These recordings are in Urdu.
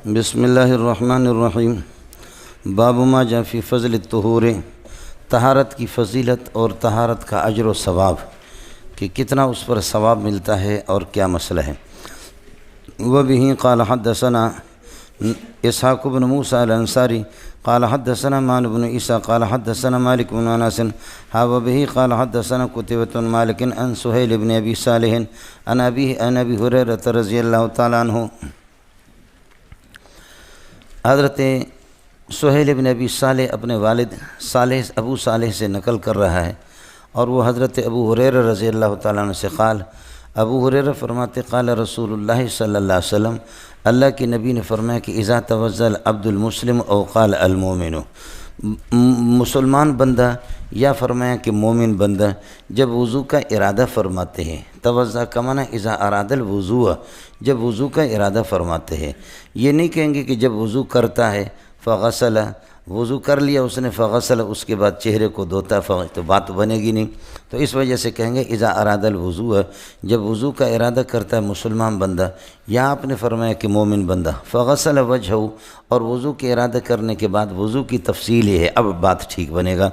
بسم اللہ الرحمن الرحیم۔ باب ما جاء فی فضل الطہور، طہارت کی فضیلت اور طہارت کا اجر و ثواب کہ کتنا اس پر ثواب ملتا ہے اور کیا مسئلہ ہے۔ وبہ قال حدثنا اسحاق بن موسیٰ الانصاری قال حدثنا مان بن عیسیٰ قال حدثنا مالک بن انس وبہ قال حدثنا قتیبۃ بن مالک عن سہیل بن ابی صالح عن ابی ہریرہ رضی اللہ تعالی عنہ۔ حضرت سہیل بن ابی صالح اپنے والد ابو صالح سے نقل کر رہا ہے، اور وہ حضرت ابو ہریرہ رضی اللہ تعالیٰ عنہ سے قال، ابو ہریرہ فرماتے قال رسول اللہ صلی اللہ علیہ وسلم، اللہ کی نبی نے فرمایا کہ اذا توضأ العبد المسلم او قال المؤمن، مسلمان بندہ یا فرمایا کہ مومن بندہ جب وضو کا ارادہ فرماتے ہیں، توضأ کا معنی اذا اراد الوضوء، جب وضو کا ارادہ فرماتے ہیں، یہ نہیں کہیں گے کہ جب وضو کرتا ہے فغسل، وضو کر لیا اس نے فغسل، اس کے بعد چہرے کو دھوتا تو بات بنے گی نہیں، تو اس وجہ سے کہیں گے اذا اراد الوضوء، جب وضو کا ارادہ کرتا ہے مسلمان بندہ، یا آپ نے فرمایا کہ مومن بندہ، فغسل وجہہ، اور وضو کے ارادہ کرنے کے بعد وضو کی تفصیل یہ ہے، اب بات ٹھیک بنے گا،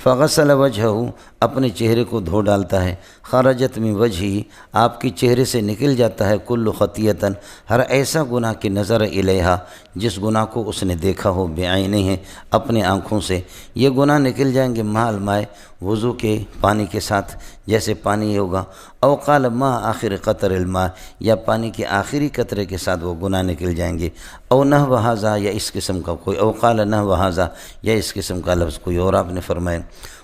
فغسل وجہہ، اپنے چہرے کو دھو ڈالتا ہے، خرجت من وجہی، آپ کے چہرے سے نکل جاتا ہے کل خطیۃ، ہر ایسا گناہ کی نظر الیہا، جس گناہ کو اس نے دیکھا ہو بعینہ، اپنے آنکھوں سے، یہ گناہ نکل جائیں گے ماء الماء، وضو کے پانی کے ساتھ، جیسے پانی ہوگا، او قال ما آخر قطر الماء، یا پانی کے آخری قطرے کے ساتھ وہ گناہ نکل جائیں گے، او نحو ھذا، یا اس قسم کا کوئی، او قال نحو ھذا، یا اس قسم کا لفظ کوئی اور آپ نے فرمایا۔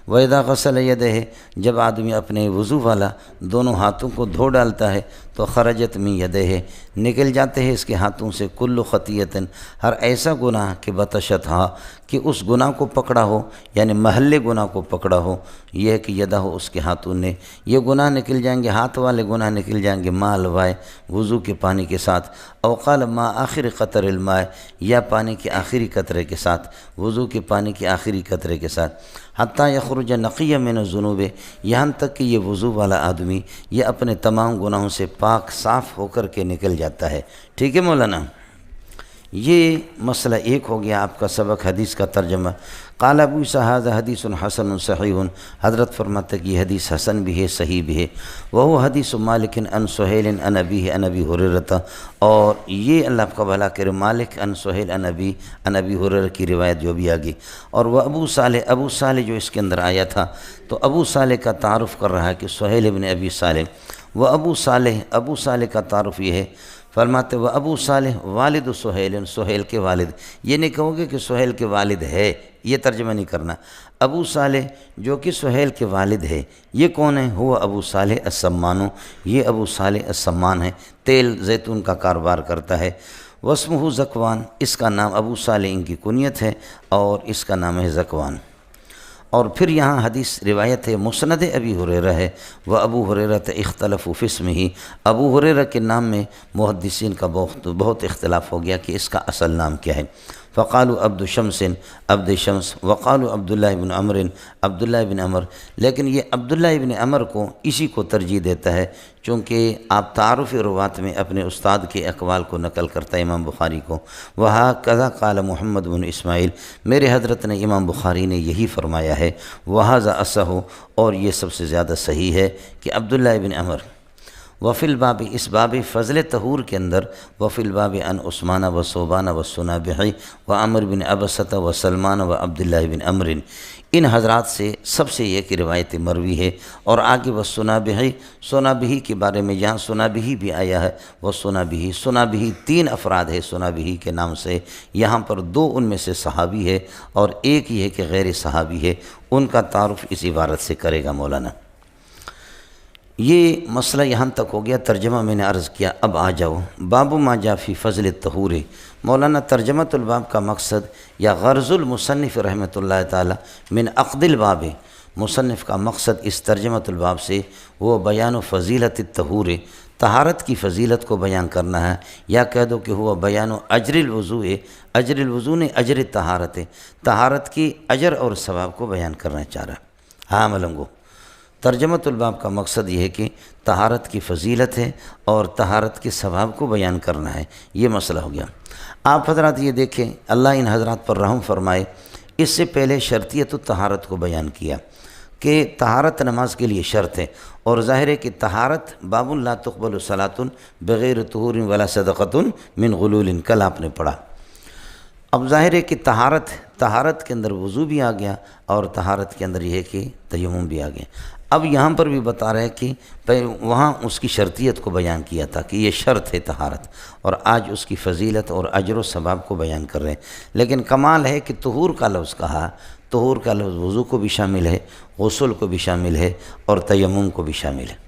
وَإِذَا غَسَلَ يَدَيْهِ، جب آدمی اپنے وضو والا دونوں ہاتھوں کو دھو ڈالتا ہے تو خرجت من يَدَيْهِ، نکل جاتے ہیں اس کے ہاتھوں سے کل خطیۃ، ہر ایسا گناہ کہ بطشتھا، کہ اس گناہ کو پکڑا ہو، یعنی محل گناہ کو پکڑا ہو، یہ ہے کہ یدہ ہو اس کے ہاتھوں نے، یہ گناہ نکل جائیں گے، ہاتھ والے گناہ نکل جائیں گے ماء الوائے، وضو کے پانی کے ساتھ، او قال ما آخر قطر الماء، یا پانی کے آخری قطرے کے ساتھ، وضو کے پانی کے آخری قطرے کے ساتھ، حتیٰ یخرج نقی من الذنوب، یہاں تک کہ یہ وضو والا آدمی یہ اپنے تمام گناہوں سے پاک صاف ہو کر کے نکل جاتا ہے۔ ٹھیک ہے مولانا، یہ مسئلہ ایک ہو گیا آپ کا سبق حدیث کا ترجمہ۔ قال ابو عیسیٰ ھذا حدیث حسن صحیح، حضرت فرماتے کہ یہ حدیث حسن بھی ہے، صحیح بھی ہے، وہو حدیث مالک عن سہیل عن ابیہ عن ابی ہریرہ، اور یہ اللہ آپ کا بھلا کرے، مالک عن سہیل عن ابی ہریرہ کی روایت جو بھی آگی، اور وہ ابو صالح جو اس کے اندر آیا تھا، تو ابو صالح کا تعارف کر رہا ہے کہ سہیل ابن ابی صالح، وہ ابو صالح کا تعارف یہ ہے، فرماتے وہ ابو صالح والد سہیل، سہیل کے والد، یہ نہیں کہو گے کہ سہیل کے والد ہے، یہ ترجمہ نہیں کرنا، ابو صالح جو کہ سہیل کے والد ہے، یہ کون ہے؟ ہوا ابو صالح السمان، یہ ابو صالح السمان ہے، تیل زیتون کا کاروبار کرتا ہے، واسمہ ذکوان، اس کا نام ابو صالح ان کی کنیت ہے، اور اس کا نام ہے ذکوان۔ اور پھر یہاں حدیث روایت ہے مسند ابی ہریرہ ہے، وہ ابو ہریرہ اختلفوا فی اسمہ، ابو ہریرہ کے نام میں محدثین کا بہت اختلاف ہو گیا کہ اس کا اصل نام کیا ہے، فقالوا عبد شمس، وقالوا عبداللہ بن عمر، لیکن یہ عبداللہ ابن عمر کو اسی کو ترجیح دیتا ہے، چونکہ آپ تعارف روات میں اپنے استاد کے اقوال کو نقل کرتا ہے امام بخاری کو، وہکذا قال محمد بن اسماعیل، میرے حضرت نے امام بخاری نے یہی فرمایا ہے، وہذا اصح، اور یہ سب سے زیادہ صحیح ہے کہ عبداللہ ابن عمر، وفی الباب، اس باب فضل طہور کے اندر، وفی الباب عن عثمان و صوبان و سنابحی و عمر بن عبسۃ و سلمان و عبداللہ بن عمر، ان حضرات سے سب سے یہ کہ روایت مروی ہے، اور آگے وہ سنابحی کے بارے میں یہاں سنابحی بھی آیا ہے، وہ سنابحی 3 افراد ہے سنابحی کے نام سے، یہاں پر 2 ان میں سے صحابی ہے اور ایک یہ ہے کہ غیر صحابی ہے، ان کا تعارف اس عبارت سے کرے گا مولانا۔ یہ مسئلہ یہاں تک ہو گیا، ترجمہ میں نے عرض کیا، اب آ جاؤ باب ما جاء فی فضل الطہور۔ مولانا ترجمۃ الباب کا مقصد یا غرض المصنف رحمۃ اللہ تعالی من عقد الباب، مصنف کا مقصد اس ترجمۃ الباب سے وہ بیان و فضیلت الطہور، طہارت کی فضیلت کو بیان کرنا ہے، یا کہہ دو کہ ہوا بیان و اجر الوضوء، اجر الوضوء نے اجر طہارت، طہارت کی اجر اور ثواب کو بیان کرنا چاہ رہا۔ ہاں ملنگو، ترجمۃ الباب کا مقصد یہ ہے کہ طہارت کی فضیلت ہے اور طہارت کے ثواب کو بیان کرنا ہے، یہ مسئلہ ہو گیا۔ آپ حضرات یہ دیکھیں، اللہ ان حضرات پر رحم فرمائے، اس سے پہلے شرطیت الطہارت کو بیان کیا کہ طہارت نماز کے لیے شرط ہے، اور ظاہر ہے کہ طہارت باب لا تقبل صلاۃ بغیر طہور ولا صدقۃ من غلول، کل آپ نے پڑھا۔ اب ظاہر ہے کہ طہارت کے اندر وضو بھی آ گیا، اور طہارت کے اندر یہ ہے کہ تیمم بھی آ گیا۔ اب یہاں پر بھی بتا رہے کہ وہاں اس کی شرطیت کو بیان کیا تھا کہ یہ شرط ہے طہارت، اور آج اس کی فضیلت اور اجر و ثواب کو بیان کر رہے ہیں۔ لیکن کمال ہے کہ طہور کا لفظ کہا، طہور کا لفظ وضو کو بھی شامل ہے، غسل کو بھی شامل ہے، اور تیمم کو بھی شامل ہے۔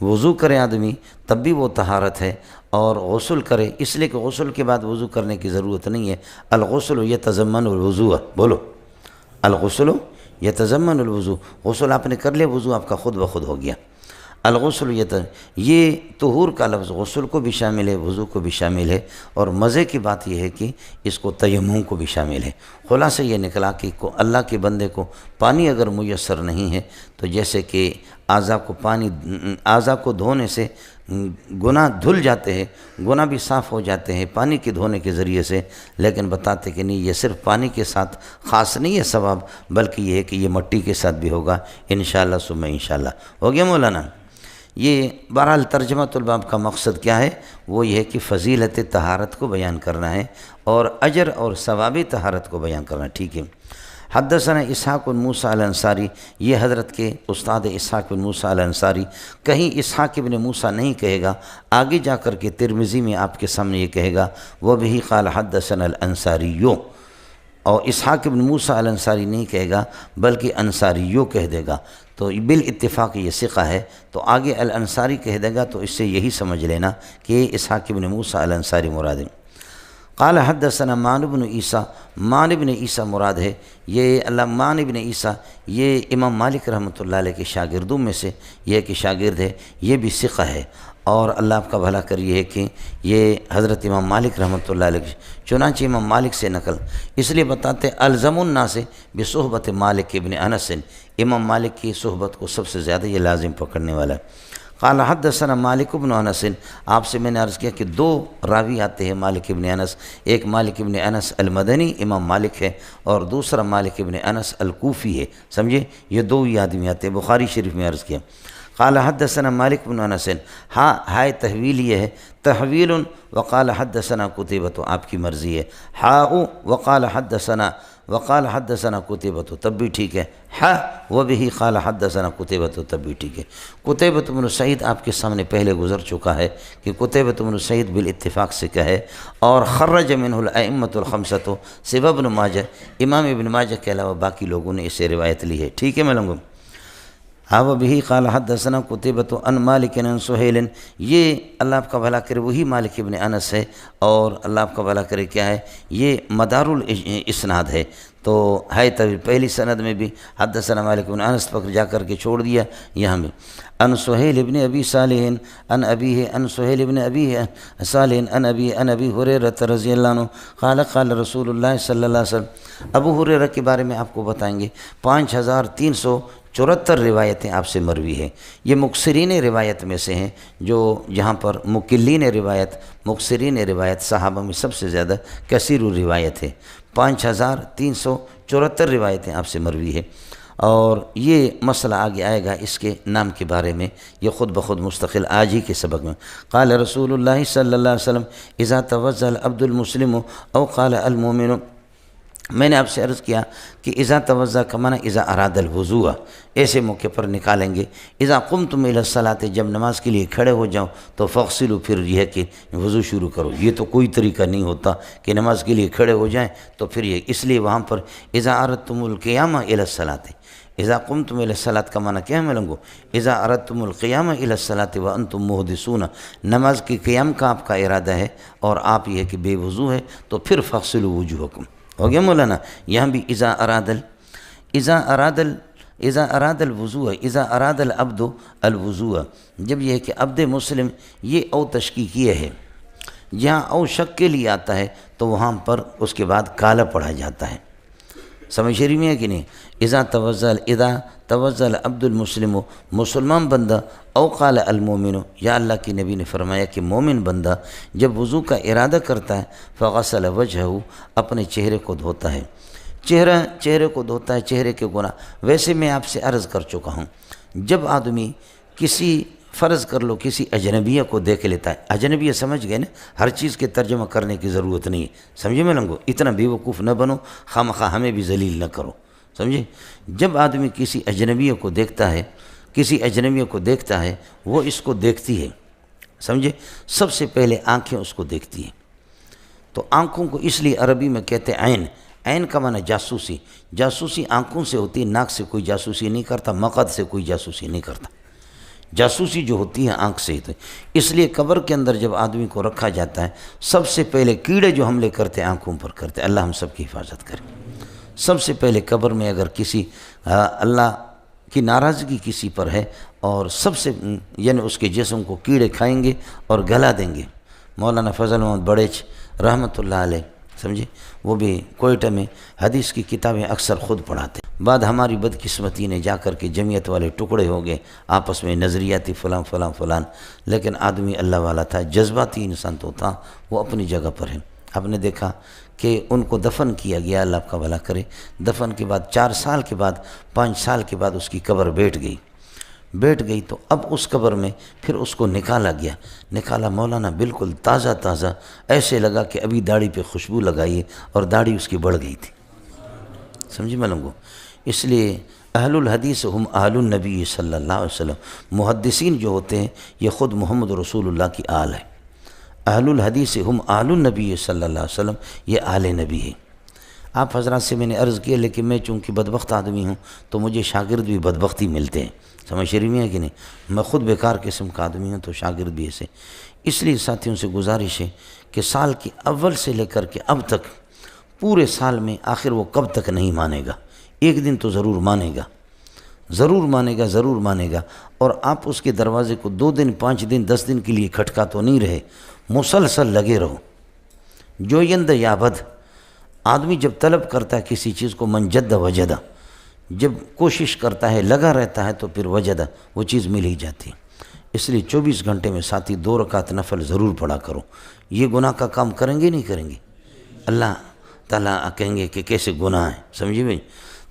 وضو کرے آدمی تب بھی وہ طہارت ہے، اور غسل کرے اس لیے کہ غسل کے بعد وضو کرنے کی ضرورت نہیں ہے۔ الغسل یتضمن الوضوء، بولو، الغسل یتضمن الوضوء، غسل آپ نے کر لیا، وضو آپ کا خود بخود ہو گیا۔ الغسل یہ طہور کا لفظ غسل کو بھی شامل ہے، وضو کو بھی شامل ہے، اور مزے کی بات یہ ہے کہ اس کو تیمم کو بھی شامل ہے۔ خلاصہ یہ نکلا کہ اللہ کے بندے کو پانی اگر میسر نہیں ہے تو جیسے کہ اعضاء کو دھونے سے گناہ دھل جاتے ہیں، گناہ بھی صاف ہو جاتے ہیں پانی کے دھونے کے ذریعے سے، لیکن بتاتے کہ نہیں، یہ صرف پانی کے ساتھ خاص نہیں ہے ثواب، بلکہ یہ ہے کہ یہ مٹی کے ساتھ بھی ہوگا انشاءاللہ ثم انشاءاللہ۔ ہو گیا مولانا؟ یہ بہرحال ترجمہ الباب کا مقصد کیا ہے؟ وہ یہ ہے کہ فضیلت طہارت کو بیان کرنا ہے، اور اجر اور ثواب طہارت کو بیان کرنا ہے۔ ٹھیک ہے۔ حدثنا اسحاق بن موسیٰ الانصاری، یہ حضرت کے استاد اسحاق بن موسیٰ الانصاری، کہیں اسحاق بن موسیٰ نہیں کہے گا، آگے جا کر کے ترمذی میں آپ کے سامنے یہ کہے گا وبہ قال حدثنا الانصاریو، اور اسحاق بن موسیٰ الانصاری نہیں کہے گا بلکہ انصاریو کہہ دے گا، تو بالاتفاق یہ ثقہ ہے، تو آگے الانصاری کہہ دے گا، تو اس سے یہی سمجھ لینا کہ اسحاق بن موسیٰ الانصاری مراد ہے۔ قال حدثنا مان بن عیسیٰ، مان بن عیسیٰ مراد ہے، یہ مان بن عیسیٰ یہ امام مالک رحمۃ اللہ علیہ کے شاگردوں میں سے یہ کہ شاگرد ہے، یہ بھی ثقہ ہے، اور اللہ آپ کا بھلا کریے ہے کہ یہ حضرت امام مالک رحمۃ اللہ علیہ، چنانچہ امام مالک سے نقل اس لیے بتاتے الزم الناس بصحبت مالک ابن انس، امام مالک کی صحبت کو سب سے زیادہ یہ لازم پکڑنے والا ہے۔ قال حدثنا مالک بن انس، آپ سے میں نے عرض کیا کہ دو راوی آتے ہیں مالک ابن انس، ایک مالک ابن انس المدنی امام مالک ہے، اور دوسرا مالک ابن انس الکوفی ہے، سمجھے؟ یہ دو ہی آدمی آتے ہیں، بخاری شریف میں عرض کیا۔ قال حدثنا مالک بن انس، ہاں ہائے تحویل یہ ہے، تحویل وقال حدثنا قتیبہ، تو آپ کی مرضی ہے، وقال حدثنا قتیبہ تب بھی ٹھیک ہے، وبہ قال حدثنا قتیبہ تب بھی ٹھیک ہے۔ قتیبہ بن سعید آپ کے سامنے پہلے گزر چکا ہے کہ قتیبہ بن سعید بالاتفاق سے کہے، اور خرج منہ الائمۃ الخمسۃ سوى ابن ماجہ، امام ابن ماجہ کے علاوہ باقی لوگوں نے اسے روایت لی ہے۔ ٹھیک ہے ملنگو؟ وبہ قال حدثنا قتیبہ عن مالک عن سہیل، یہ اللہ آپ کا بھلا کرے وہی مالک ابن انس ہے، اور اللہ آپ کا بھلا کرے کیا ہے، یہ مدار الاسناد ہے، تو ہے طویل، پہلی سند میں بھی حدثنا مالک بن انس پر جا کر کے چھوڑ دیا، یہاں بھی ان سہیل ابن ابی صالح ان ابیہ، ان سہیل ابن ابی صالح ان ابی ہریرہ رضی اللہ عنہ قال قال رسول اللہ صلی اللہ علیہ وسلم۔ ابو ہریرہ کے بارے میں آپ کو بتائیں گے 5374 روایتیں آپ سے مروی ہیں، یہ مکثرین روایت میں سے ہیں، جو جہاں پر مکلین روایت، مکثرین روایت صحابہ میں سب سے زیادہ کثیر روایت ہے، 5374 روایتیں آپ سے مروی ہے، اور یہ مسئلہ آگے آئے گا اس کے نام کے بارے میں، یہ خود بخود مستقل آج ہی کے سبق میں۔ قال رسول اللہ صلی اللہ علیہ وسلم اذا توضأ العبد المسلم او قال المؤمن، میں نے آپ سے عرض کیا کہ اذا توضأ کا معنی اذا اراد الوضوء، ایسے موقع پر نکالیں گے، اذا قمتم الى الصلاۃ، جب نماز کے لیے کھڑے ہو جاؤ تو فاغسلوا، پھر یہ ہے کہ وضو شروع کرو، یہ تو کوئی طریقہ نہیں ہوتا کہ نماز کے لیے کھڑے ہو جائیں تو پھر یہ، اس لیے وہاں پر اذا اردتم القیام الى الصلاۃ، اذا قمتم الى الصلاۃ کا معنی کیا ہے ملنگو؟ اذا اردتم القیام الى الصلاۃ وانتم محدثون، نماز کے قیام کا آپ کا ارادہ ہے اور آپ یہ کہ بے وضو ہے، تو پھر فاغسلوا وجوہکم، ہو گیا مولانا؟ یہاں بھی اذا اراد الوضوء، اذا اراد العبد الوضوء، جب یہ ہے کہ عبد مسلم، یہ او تشکیکیہ ہے، جہاں او شک کے لیے آتا ہے تو وہاں پر اس کے بعد کالا پڑھا جاتا ہے، سمجھ شریف میں ہے کہ نہیں؟ اذا توزل عبد المسلم، مسلمان بندہ، او قال المومن، یا اللہ کی نبی نے فرمایا کہ مومن بندہ جب وضو کا ارادہ کرتا ہے فغسل وجہہ، اپنے چہرے کو دھوتا ہے، چہرے کو دھوتا ہے، چہرے کے گناہ۔ ویسے میں آپ سے عرض کر چکا ہوں، جب آدمی کسی فرض کر لو کسی اجنبیہ کو دیکھ لیتا ہے، اجنبیہ سمجھ گئے نا، ہر چیز کے ترجمہ کرنے کی ضرورت نہیں ہے، سمجھے میں لنگو، اتنا بے وقوف نہ بنو، خامخواہ ہمیں بھی ذلیل نہ کرو، سمجھے؟ جب آدمی کسی اجنبیہ کو دیکھتا ہے وہ اس کو دیکھتی ہے، سمجھے؟ سب سے پہلے آنکھیں اس کو دیکھتی ہیں، تو آنکھوں کو اس لیے عربی میں کہتے ہیں عین کا معنی جاسوسی آنکھوں سے ہوتی ہے، ناک سے کوئی جاسوسی نہیں کرتا، مقد سے کوئی جاسوسی نہیں کرتا، جاسوسی جو ہوتی ہے آنکھ سے ہوتی ہے۔ اس لیے قبر کے اندر جب آدمی کو رکھا جاتا ہے سب سے پہلے کیڑے جو حملے کرتے ہیں آنکھوں پر کرتے ہیں، اللہ ہم سب کی حفاظت کرے۔ سب سے پہلے قبر میں اگر کسی اللہ کی ناراضگی کسی پر ہے اور سب سے یعنی اس کے جسم کو کیڑے کھائیں گے اور گلا دیں گے۔ مولانا فضل محمد بڑیچ رحمۃ اللہ علیہ، سمجھے، وہ بھی کوئٹہ میں حدیث کی کتابیں اکثر خود پڑھاتے ہیں۔ بعد ہماری بدقسمتی نے جا کر کے جمعیت والے ٹکڑے ہو گئے آپس میں، نظریاتی فلاں، لیکن آدمی اللہ والا تھا، جذباتی انسان تو تھا، وہ اپنی جگہ پر ہے۔ آپ نے دیکھا کہ ان کو دفن کیا گیا، اللہ آپ کا بھلا کرے، دفن کے بعد 4 سال کے بعد 5 سال کے بعد اس کی قبر بیٹھ گئی تو اب اس قبر میں پھر اس کو نکالا مولانا بالکل تازہ، ایسے لگا کہ ابھی داڑھی پہ خوشبو لگائی اور داڑھی اس کی بڑھ گئی تھی، سمجھی میں لوگوں۔ اس لیے اہل الحدیث ہم اہل النبی صلی اللہ علیہ وسلم، محدثین جو ہوتے ہیں یہ خود محمد رسول اللہ کی آل ہے۔ اہل الحدیث ہم اہل النبی صلی اللہ علیہ وسلم، یہ آل نبی ہے۔ آپ حضرات سے میں نے عرض کیا، لیکن میں چونکہ بدبخت آدمی ہوں تو مجھے شاگرد بھی بدبختی ملتے ہیں، سمجھ شریف میں ہے کہ نہیں؟ میں خود بیکار قسم کا آدمی ہوں تو شاگرد بھی ایسے۔ اس لیے ساتھیوں سے گزارش ہے کہ سال کے اول سے لے کر کے اب تک پورے سال میں آخر وہ کب تک نہیں مانے گا، ایک دن تو ضرور مانے گا، اور آپ اس کے دروازے کو 2 دن 5 دن 10 دن کے لیے کھٹکا تو نہیں رہے، مسلسل لگے رہو۔ جو یند یابد، آدمی جب طلب کرتا ہے کسی چیز کو، من جد وجدہ، جب کوشش کرتا ہے لگا رہتا ہے تو پھر وجدہ، وہ چیز مل ہی جاتی ہے۔ اس لیے 24 گھنٹے میں ساتھی 2 رکعت نفل ضرور پڑھا کرو۔ یہ گناہ کا کام کریں گے نہیں کریں گے؟ اللہ تعالیٰ کہیں گے کہ کیسے گناہ ہے، سمجھے بھائی؟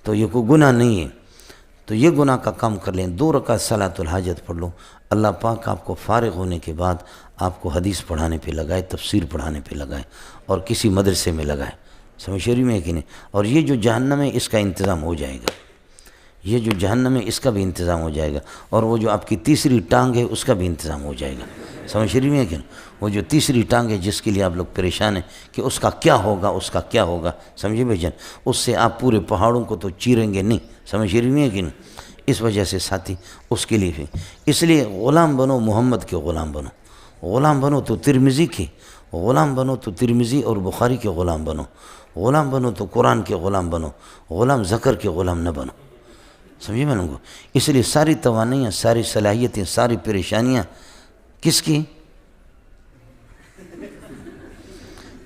تو یہ کوئی گناہ نہیں ہے، تو یہ گناہ کا کام کر لیں۔ 2 رکعت صلاۃ الحاجت پڑھ لو، اللہ پاک آپ کو فارغ ہونے کے بعد آپ کو حدیث پڑھانے پہ لگائے، تفسیر پڑھانے پہ لگائے، اور کسی مدرسے میں لگائے، سمجھ شریف میں ہے کہ نہیں؟ اور یہ جو جہنم ہے اس کا انتظام ہو جائے گا، یہ جو جہنم ہے اس کا بھی انتظام ہو جائے گا، اور وہ جو آپ کی تیسری ٹانگ ہے اس کا بھی انتظام ہو جائے گا، سمجھ شریف میں ہے کہ نہیں؟ وہ جو تیسری ٹانگ ہے جس کے لیے آپ لوگ پریشان ہیں کہ اس کا کیا ہوگا، سمجھے بھائی جان؟ اس سے آپ پورے پہاڑوں کو تو چیریں گے نہیں، سمجھ شریف میں ہے کہ نہیں؟ اس وجہ سے ساتھی اس کے لیے اس لیے غلام بنو، محمد کے غلام بنو تو ترمذی کے غلام بنو، تو ترمذی اور بخاری کے غلام بنو تو قرآن کے غلام بنو، غلام ذکر کے غلام نہ بنو، سمجھے میں لوگوں۔ اس لیے ساری توانائیاں، ساری صلاحیتیں، ساری پریشانیاں کس کی؟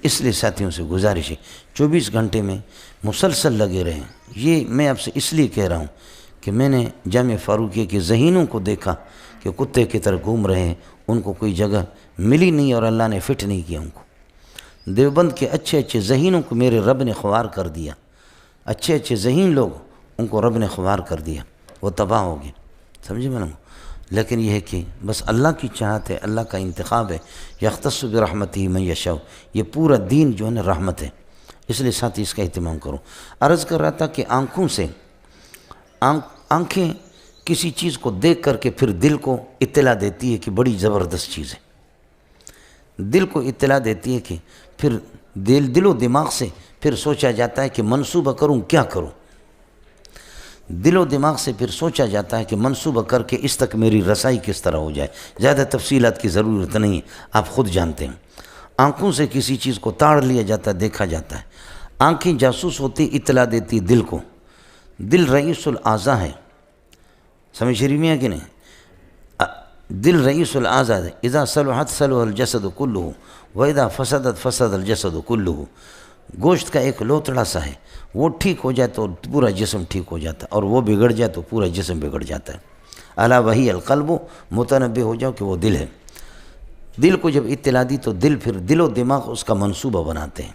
اس لیے ساتھیوں سے گزارش ہے 24 گھنٹے میں مسلسل لگے رہیں۔ یہ میں آپ سے اس لیے کہہ رہا ہوں کہ میں نے جامع فاروقیہ کے ذہینوں کو دیکھا کہ کتے کی طرح گھوم رہے ہیں، ان کو کوئی جگہ ملی نہیں اور اللہ نے فٹ نہیں کیا ان کو۔ دیوبند کے اچھے ذہینوں کو میرے رب نے خوار کر دیا، اچھے ذہین لوگ، ان کو رب نے خوار کر دیا، وہ تباہ ہو گئے، سمجھے میں؟ لیکن یہ ہے کہ بس اللہ کی چاہت ہے، اللہ کا انتخاب ہے، یختص برحمتہ من یشاء، یہ پورا دین جو ہے نا رحمت ہے، اس لیے ساتھ اس کا اہتمام کرو۔ عرض کر رہا تھا کہ آنکھیں کسی چیز کو دیکھ کر کے پھر دل کو اطلاع دیتی ہے کہ بڑی زبردست چیز ہے، دل کو اطلاع دیتی ہے کہ پھر دل و دماغ سے پھر سوچا جاتا ہے کہ منصوبہ کروں کیا کروں، دل و دماغ سے پھر سوچا جاتا ہے کہ منصوبہ کر کے اس تک میری رسائی کس طرح ہو جائے۔ زیادہ تفصیلات کی ضرورت نہیں ہے، آپ خود جانتے ہیں۔ آنکھوں سے کسی چیز کو تاڑ لیا جاتا ہے، دیکھا جاتا ہے۔ آنکھیں جاسوس ہوتی، اطلاع دیتی دل کو۔ دل رئیس الاعضاء ہے، سمجھ شریف میں ہے کہ نہیں؟ دل رئیس الاعضاء ہے، اذا صلحت صلح الجسد کلہ واذا فسدت فسد الجسد کلہ۔ گوشت کا ایک لوتڑا سا ہے، وہ ٹھیک ہو جائے تو پورا جسم ٹھیک ہو جاتا ہے، اور وہ بگڑ جائے تو پورا جسم بگڑ جاتا ہے۔ الا وہی القلب، متنبہ ہو جاؤ کہ وہ دل ہے۔ دل کو جب اطلاع دی تو دل، پھر دل و دماغ اس کا منصوبہ بناتے ہیں،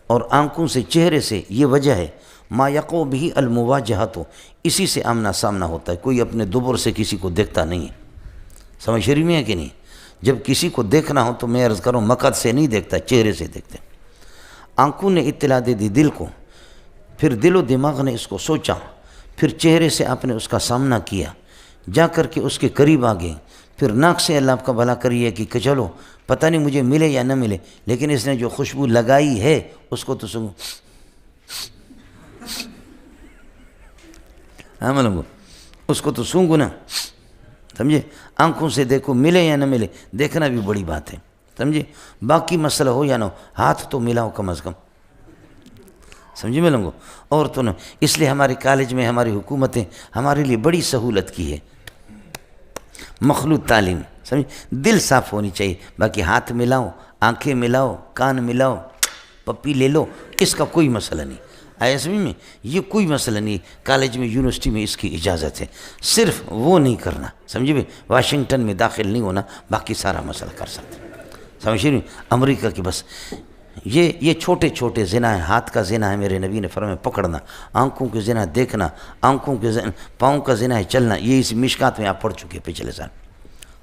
اور آنکھوں سے، چہرے سے، یہ وجہ ہے ما یقو بھی المواجہۃ، اسی سے آمنا سامنا ہوتا ہے۔ کوئی اپنے دبر سے کسی کو دیکھتا نہیں ہے، سمجھ شریف میں ہے کہ نہیں؟ جب کسی کو دیکھنا ہو تو میں عرض کروں مقعد سے نہیں دیکھتا، چہرے سے دیکھتے۔ آنکھوں نے اطلاع دے دی دل کو، پھر دل و دماغ نے اس کو سوچا، پھر چہرے سے آپ نے اس کا سامنا کیا، جا کر کے اس کے قریب آ گئے، پھر ناک سے اللہ آپ کا بھلا کریے کہ چلو پتہ نہیں مجھے ملے یا نہ ملے، لیکن اس نے جو خوشبو لگائی ہے اس کو تو سنگو، ہاں ملنگو، اس کو تو سونگو نا، سمجھے؟ آنکھوں سے دیکھو، ملے یا نہ ملے، دیکھنا بھی بڑی بات ہے، سمجھے؟ باقی مسئلہ ہو یا نہ ہو، ہاتھ تو ملاؤ کم از کم، سمجھے ملنگو؟ اور تو نہ، اس لیے ہمارے کالج میں ہماری حکومتیں ہمارے لیے بڑی سہولت کی ہے، مخلوط تعلیم، سمجھے؟ دل صاف ہونی چاہیے، باقی ہاتھ ملاؤ، آنکھیں ملاؤ، کان ملاؤ، پپی لے لو، اس کا کوئی مسئلہ نہیں، آیا سمجھ میں؟ یہ کوئی مسئلہ نہیں، کالج میں، یونیورسٹی میں اس کی اجازت ہے، صرف وہ نہیں کرنا، سمجھے بھی؟ واشنگٹن میں داخل نہیں ہونا، باقی سارا مسئلہ کر سکتے، سمجھے نہیں؟ امریکہ کی بس یہ چھوٹے چھوٹے زنا ہے، ہاتھ کا زنا ہے، میرے نبی نے فرمایا پکڑنا، آنکھوں کے زنا دیکھنا، آنکھوں کے زنا، پاؤں کا زنا ہے چلنا، یہ اس مشکات میں آپ پڑھ چکے پچھلے سال،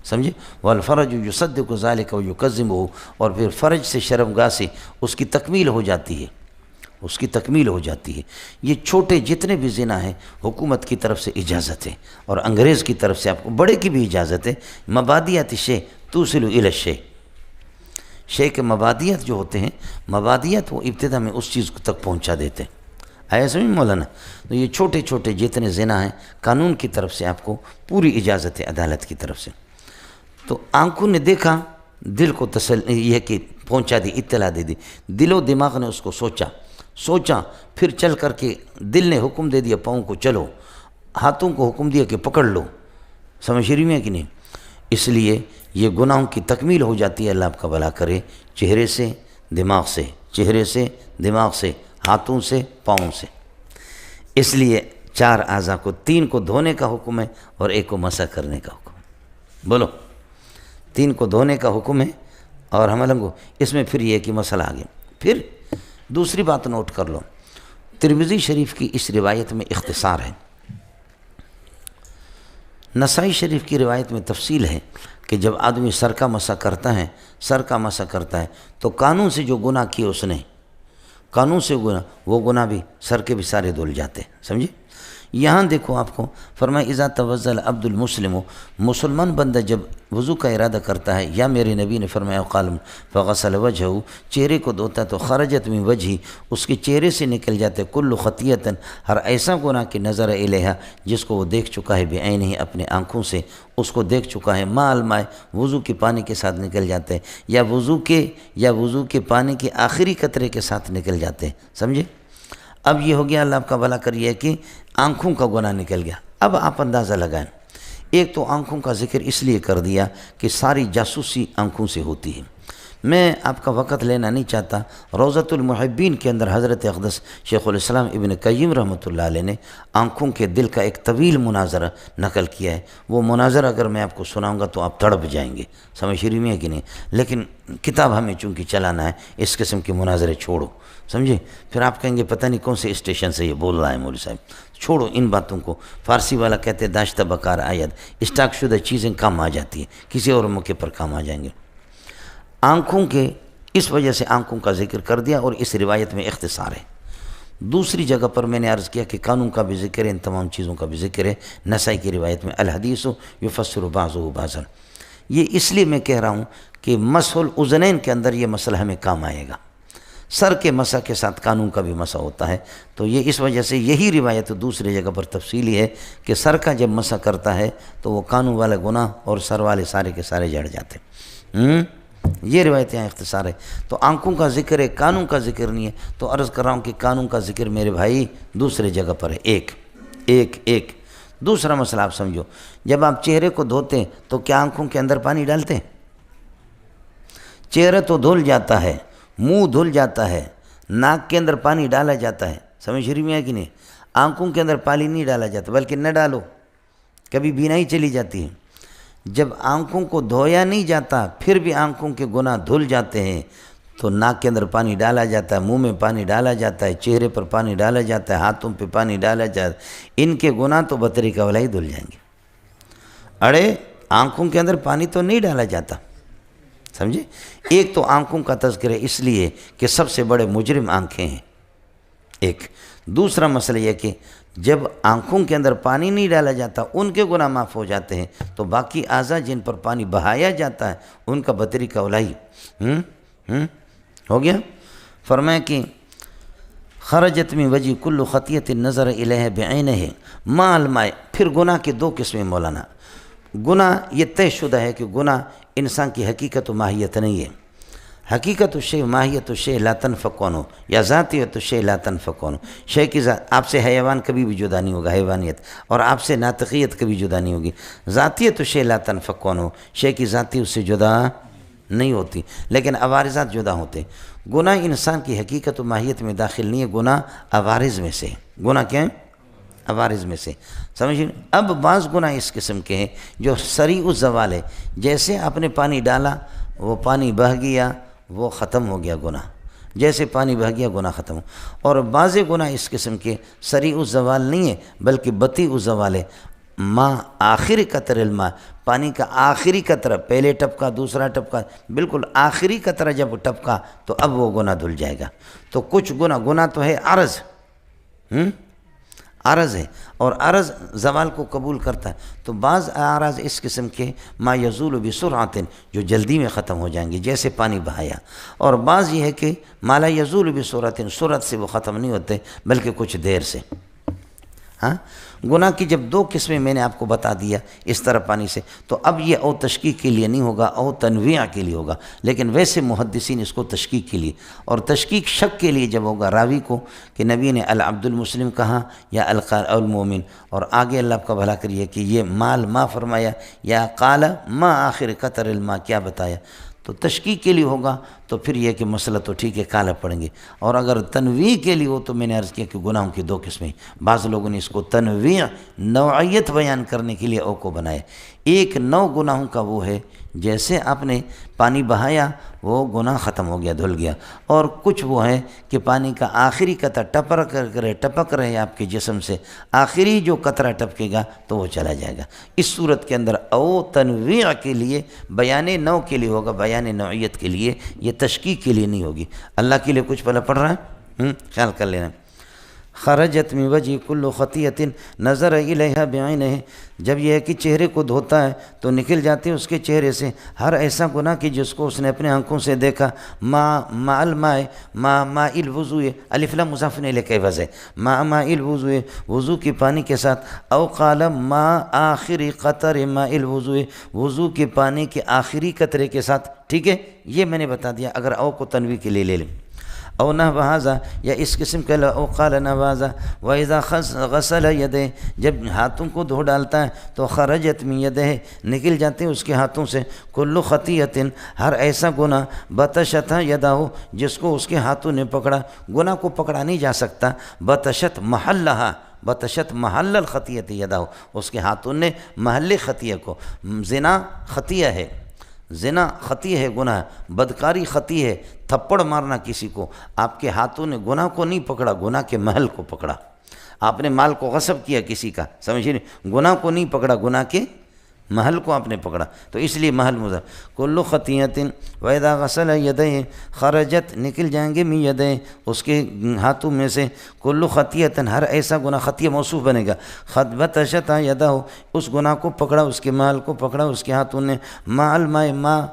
سمجھے؟ والفرج یصدق ذلک ویکذبہ، اور پھر فرج سے، شرمگاہ سے اس کی تکمیل ہو جاتی ہے، اس کی تکمیل ہو جاتی ہے۔ یہ چھوٹے جتنے بھی زنا ہیں حکومت کی طرف سے اجازت ہے، اور انگریز کی طرف سے آپ کو بڑے کی بھی اجازت ہے۔ مبادیات شے توصل الی الشے، شے کے مبادیات جو ہوتے ہیں، مبادیات وہ ابتدا میں اس چیز تک پہنچا دیتے ہیں، آیا سمجھ مولانا؟ تو یہ چھوٹے چھوٹے جتنے زنا ہیں قانون کی طرف سے آپ کو پوری اجازت ہے، عدالت کی طرف سے۔ تو آنکھوں نے دیکھا، دل کو یہ کہ پہنچا دی، اطلاع دے دی، دل و دماغ نے اس کو سوچا، پھر چل کر کے دل نے حکم دے دیا پاؤں کو چلو، ہاتھوں کو حکم دیا کہ پکڑ لو، سمجھ رہی میں کہ نہیں؟ اس لیے یہ گناہوں کی تکمیل ہو جاتی ہے، اللہ آپ کا بھلا کرے، چہرے سے، دماغ سے، چہرے سے، دماغ سے، ہاتھوں سے، پاؤں سے۔ اس لیے 4 اعضاء کو، 3 کو دھونے کا حکم ہے اور 1 کو مسح کرنے کا حکم ہے، بولو، 3 کو دھونے کا حکم ہے اور ہم لوگوں اس میں پھر یہ کہ مسئلہ آ گیا۔ پھر دوسری بات نوٹ کر لو، ترمذی شریف کی اس روایت میں اختصار ہے، نسائی شریف کی روایت میں تفصیل ہے کہ جب آدمی سر کا مسح کرتا ہے تو کانوں سے جو گناہ کیے اس نے، کانوں سے گناہ، وہ گناہ بھی سر کے بھی سارے دھل جاتے ہیں، سمجھے؟ یہاں دیکھو آپ کو فرمایا اذا توضأ العبد المسلم، مسلمان بندہ جب وضو کا ارادہ کرتا ہے، یا میرے نبی نے فرمایا قال فغسل وجہہ، چہرے کو دھوتا ہے تو خرجت من وجہی، اس کے چہرے سے نکل جاتے کل خطیۃ، ہر ایسا گناہ کی نظر الیہا جس کو وہ دیکھ چکا ہے بعینہ، اپنے آنکھوں سے اس کو دیکھ چکا ہے، ما الماء، وضو کے پانی کے ساتھ نکل جاتے ہیں، یا وضو کے پانی کے آخری قطرے کے ساتھ نکل جاتے ہیں، سمجھے؟ اب یہ ہو گیا، اللہ آپ کا بھلا کریے کہ آنکھوں کا گناہ نکل گیا۔ اب آپ اندازہ لگائیں، ایک تو آنکھوں کا ذکر اس لیے کر دیا کہ ساری جاسوسی آنکھوں سے ہوتی ہے۔ میں آپ کا وقت لینا نہیں چاہتا، روضۃ المحبین کے اندر حضرت اقدس شیخ الاسلام ابن قیم رحمۃ اللہ علیہ نے آنکھوں کے دل کا ایک طویل مناظرہ نقل کیا ہے۔ وہ مناظرہ اگر میں آپ کو سناؤں گا تو آپ تڑپ جائیں گے، سمجھ رہی میں ہے کہ نہیں؟ لیکن کتاب ہمیں چونکہ چلانا ہے، اس قسم کے مناظرے چھوڑو، سمجھے؟ پھر آپ کہیں گے پتہ نہیں کون سے اسٹیشن سے یہ بول رہا ہے مولوی صاحب، چھوڑو ان باتوں کو۔ فارسی والا کہتے ہیں داشتہ بکار آید، اسٹاک شدہ چیزیں کام آ جاتی ہیں، کسی اور موقع پر کام آ جائیں گے۔ آنکھوں کے، اس وجہ سے آنکھوں کا ذکر کر دیا، اور اس روایت میں اختصار ہے۔ دوسری جگہ پر میں نے عرض کیا کہ قانون کا بھی ذکر ہے، ان تمام چیزوں کا بھی ذکر ہے۔ نسائی کی روایت میں الحدیث یفسر بعضہ بعضا، یہ اس لیے میں کہہ رہا ہوں کہ مسح الاذنین کے اندر یہ مسئلہ ہمیں کام آئے گا، سر کے مسح کے ساتھ کانوں کا بھی مسح ہوتا ہے، تو یہ اس وجہ سے یہی روایت دوسری جگہ پر تفصیلی ہے کہ سر کا جب مسح کرتا ہے تو وہ کانوں والے گناہ اور سر والے سارے کے سارے جڑ جاتے ہیں۔ یہ روایت یہاں اختصار ہے۔ تو آنکھوں کا ذکر ہے، کانوں کا ذکر نہیں ہے، تو عرض کر رہا ہوں کہ کانوں کا ذکر میرے بھائی دوسرے جگہ پر ہے۔ ایک دوسرا مسئلہ آپ سمجھو، جب آپ چہرے کو دھوتے ہیں تو کیا آنکھوں کے اندر پانی ڈالتے ہیں؟ چہرہ تو دھل جاتا ہے، منہ دھل جاتا ہے، ناک کے اندر پانی ڈالا جاتا ہے، سمجھ رہی میں کہ نہیں؟ آنکھوں کے اندر پانی نہیں ڈالا جاتا، بلکہ نہ ڈالو، کبھی بینائی چلی جاتی ہے۔ جب آنکھوں کو دھویا نہیں جاتا پھر بھی آنکھوں کے گناہ دھل جاتے ہیں تو ناک کے اندر پانی ڈالا جاتا ہے، منہ میں پانی ڈالا جاتا ہے، چہرے پر پانی ڈالا جاتا ہے، ہاتھوں پہ پانی ڈالا جاتا ہے، ان کے گناہ تو بطریقہ والا ہی دھل جائیں گے۔ اڑے آنکھوں کے اندر پانی تو نہیں ڈالا جاتا، سمجھے؟ ایک تو آنکھوں کا تذکرہ اس لیے کہ سب سے بڑے مجرم آنکھیں ہیں، ایک۔ دوسرا مسئلہ یہ کہ جب آنکھوں کے اندر پانی نہیں ڈالا جاتا ان کے گناہ معاف ہو جاتے ہیں، تو باقی اعضاء جن پر پانی بہایا جاتا ہے ان کا بطریقہ اولائی ہو گیا۔ فرمایا کہ خرجت من وجہ کل خطیۃ نظر الیہ بعینہ ما الماء۔ پھر گناہ کے دو قسمیں مولانا۔ گناہ یہ طے شدہ ہے کہ گناہ انسان کی حقیقت و ماہیت نہیں ہے۔ حقیقت الشیء ماہیت الشیء لا تنفک عنہ، یا ذاتیت الشیء لا تنفک عنہ۔ شے کی ذات، آپ سے حیوان کبھی بھی جدا نہیں ہوگا، حیوانیت، اور آپ سے ناطقیت کبھی جدا نہیں ہوگی۔ ذاتیت الشیء لا تنفک عنہ، شے کی ذاتی اس سے جدا نہیں ہوتی، لیکن عوارضات جدا ہوتے۔ گناہ انسان کی حقیقت و ماہیت میں داخل نہیں ہے، گناہ عوارض میں سے۔ گناہ کیا ہے؟ عوارض میں سے، سمجھیں۔ اب بعض گناہ اس قسم کے ہیں جو سریع الزوال ہے، جیسے آپ نے پانی ڈالا وہ پانی بہہ گیا، وہ ختم ہو گیا گناہ، جیسے پانی بہہ گیا گناہ ختم ہو۔ اور بعض گناہ اس قسم کے سریع الزوال نہیں ہے بلکہ بطیء الزوال ہے۔ ما آخری قطر الماء، پانی کا آخری قطرہ، پہلے ٹپکا دوسرا ٹپکا، بالکل آخری قطرہ جب ٹپکا تو اب وہ گناہ دھل جائے گا۔ تو کچھ گناہ تو ہے عرض، عرض ہے، اور عرض زوال کو قبول کرتا ہے۔ تو بعض اعراض اس قسم کے ما یزول بسرعۃ، جو جلدی میں ختم ہو جائیں گے جیسے پانی بہایا، اور بعض یہ ہے کہ ما لا یزول بسرعۃ، سرعت سے وہ ختم نہیں ہوتے بلکہ کچھ دیر سے۔ ہاں، گناہ کی جب دو قسمیں میں نے آپ کو بتا دیا اس طرح پانی سے، تو اب یہ او تشکیک کے لیے نہیں ہوگا، او تنویع کے لیے ہوگا، لیکن ویسے محدثین اس کو تشکیک کے لیے، اور تشکیک شک کے لیے جب ہوگا راوی کو کہ نبی نے العبد المسلم کہا یا المومن، اور آگے اللہ کا بھلا کریے کہ یہ مال ما فرمایا یا قال ما آخر قطر الماء کیا بتایا، تو تشکیک کے لیے ہوگا تو پھر یہ کہ مسئلہ تو ٹھیک ہے کالا پڑیں گے۔ اور اگر تنویع کے لیے ہو تو میں نے عرض کیا کہ گناہوں کی دو قسمیں، بعض لوگوں نے اس کو تنویع نوعیت بیان کرنے کے لیے او کو بنایا۔ ایک نوع گناہوں کا وہ ہے جیسے آپ نے پانی بہایا وہ گناہ ختم ہو گیا، دھل گیا، اور کچھ وہ ہے کہ پانی کا آخری قطرہ ٹپک رہے آپ کے جسم سے، آخری جو قطرہ ٹپکے گا تو وہ چلا جائے گا۔ اس صورت کے اندر او تنویع کے لیے بیان نوع کے لیے ہوگا، بیان نوعیت کے لیے، یہ تشکیک کے لیے نہیں ہوگی۔ اللہ کے لیے کچھ پڑھ رہا ہے، خیال کر لینا۔ خرجت من وجہ کل خطیۃ نظر الیہا بعینہ، جب یہ ہے کہ چہرے کو دھوتا ہے تو نکل جاتے ہیں اس کے چہرے سے ہر ایسا گناہ کہ جس کو اس نے اپنے آنکھوں سے دیکھا۔ ماء الماء، ماء الوضوء، الف لام مضاف الیہ کے عوض ہے، ماء الوضوء، وضو کے پانی کے ساتھ، او قال ماء آخری قطر ماء الوضوء، وضو کے پانی کے آخری قطرے کے ساتھ، ٹھیک ہے، یہ میں نے بتا دیا۔ اگر او کو تنویع کے لیے لے لیں، او نحو ھذا، یا اس قسم کے او قال نحو ھذا، وَإِذَا غسل یدیہ، جب ہاتھوں کو دھو ڈالتا ہے تو خرجت من یدیہ، نکل جاتے ہیں اس کے ہاتھوں سے، کل خطیۃ، ہر ایسا گناہ، بطشت یدہ، جس کو اس کے ہاتھوں نے پکڑا۔ گناہ کو پکڑا نہیں جا سکتا، بطشت محلہا، بطشت محل الخطیۃ یدہ، اس کے ہاتھوں نے محل خطیہ کو، زنا خطیہ ہے، زنا خطیہ ہے، گناہ، بدکاری خطیہ ہے، تھپڑ مارنا کسی کو، آپ کے ہاتھوں نے گناہ کو نہیں پکڑا، گناہ کے محل کو پکڑا۔ آپ نے مال کو غصب کیا کسی کا، سمجھیے، گناہ کو نہیں پکڑا، گناہ کے محل کو آپ نے پکڑا، تو اس لیے محل مضاف۔ کل خطیۃ وَإِذَا غسل یدیہ، خرجت، نکل جائیں گے من یدیہ، اس کے ہاتھوں میں سے، کل خطیۃ، ہر ایسا گناہ، خطیہ موصوف بنے گا، بطشت یدہ، اس گناہ کو پکڑا، اس کے محل کو پکڑا اس کے ہاتھوں نے، ماء الماء،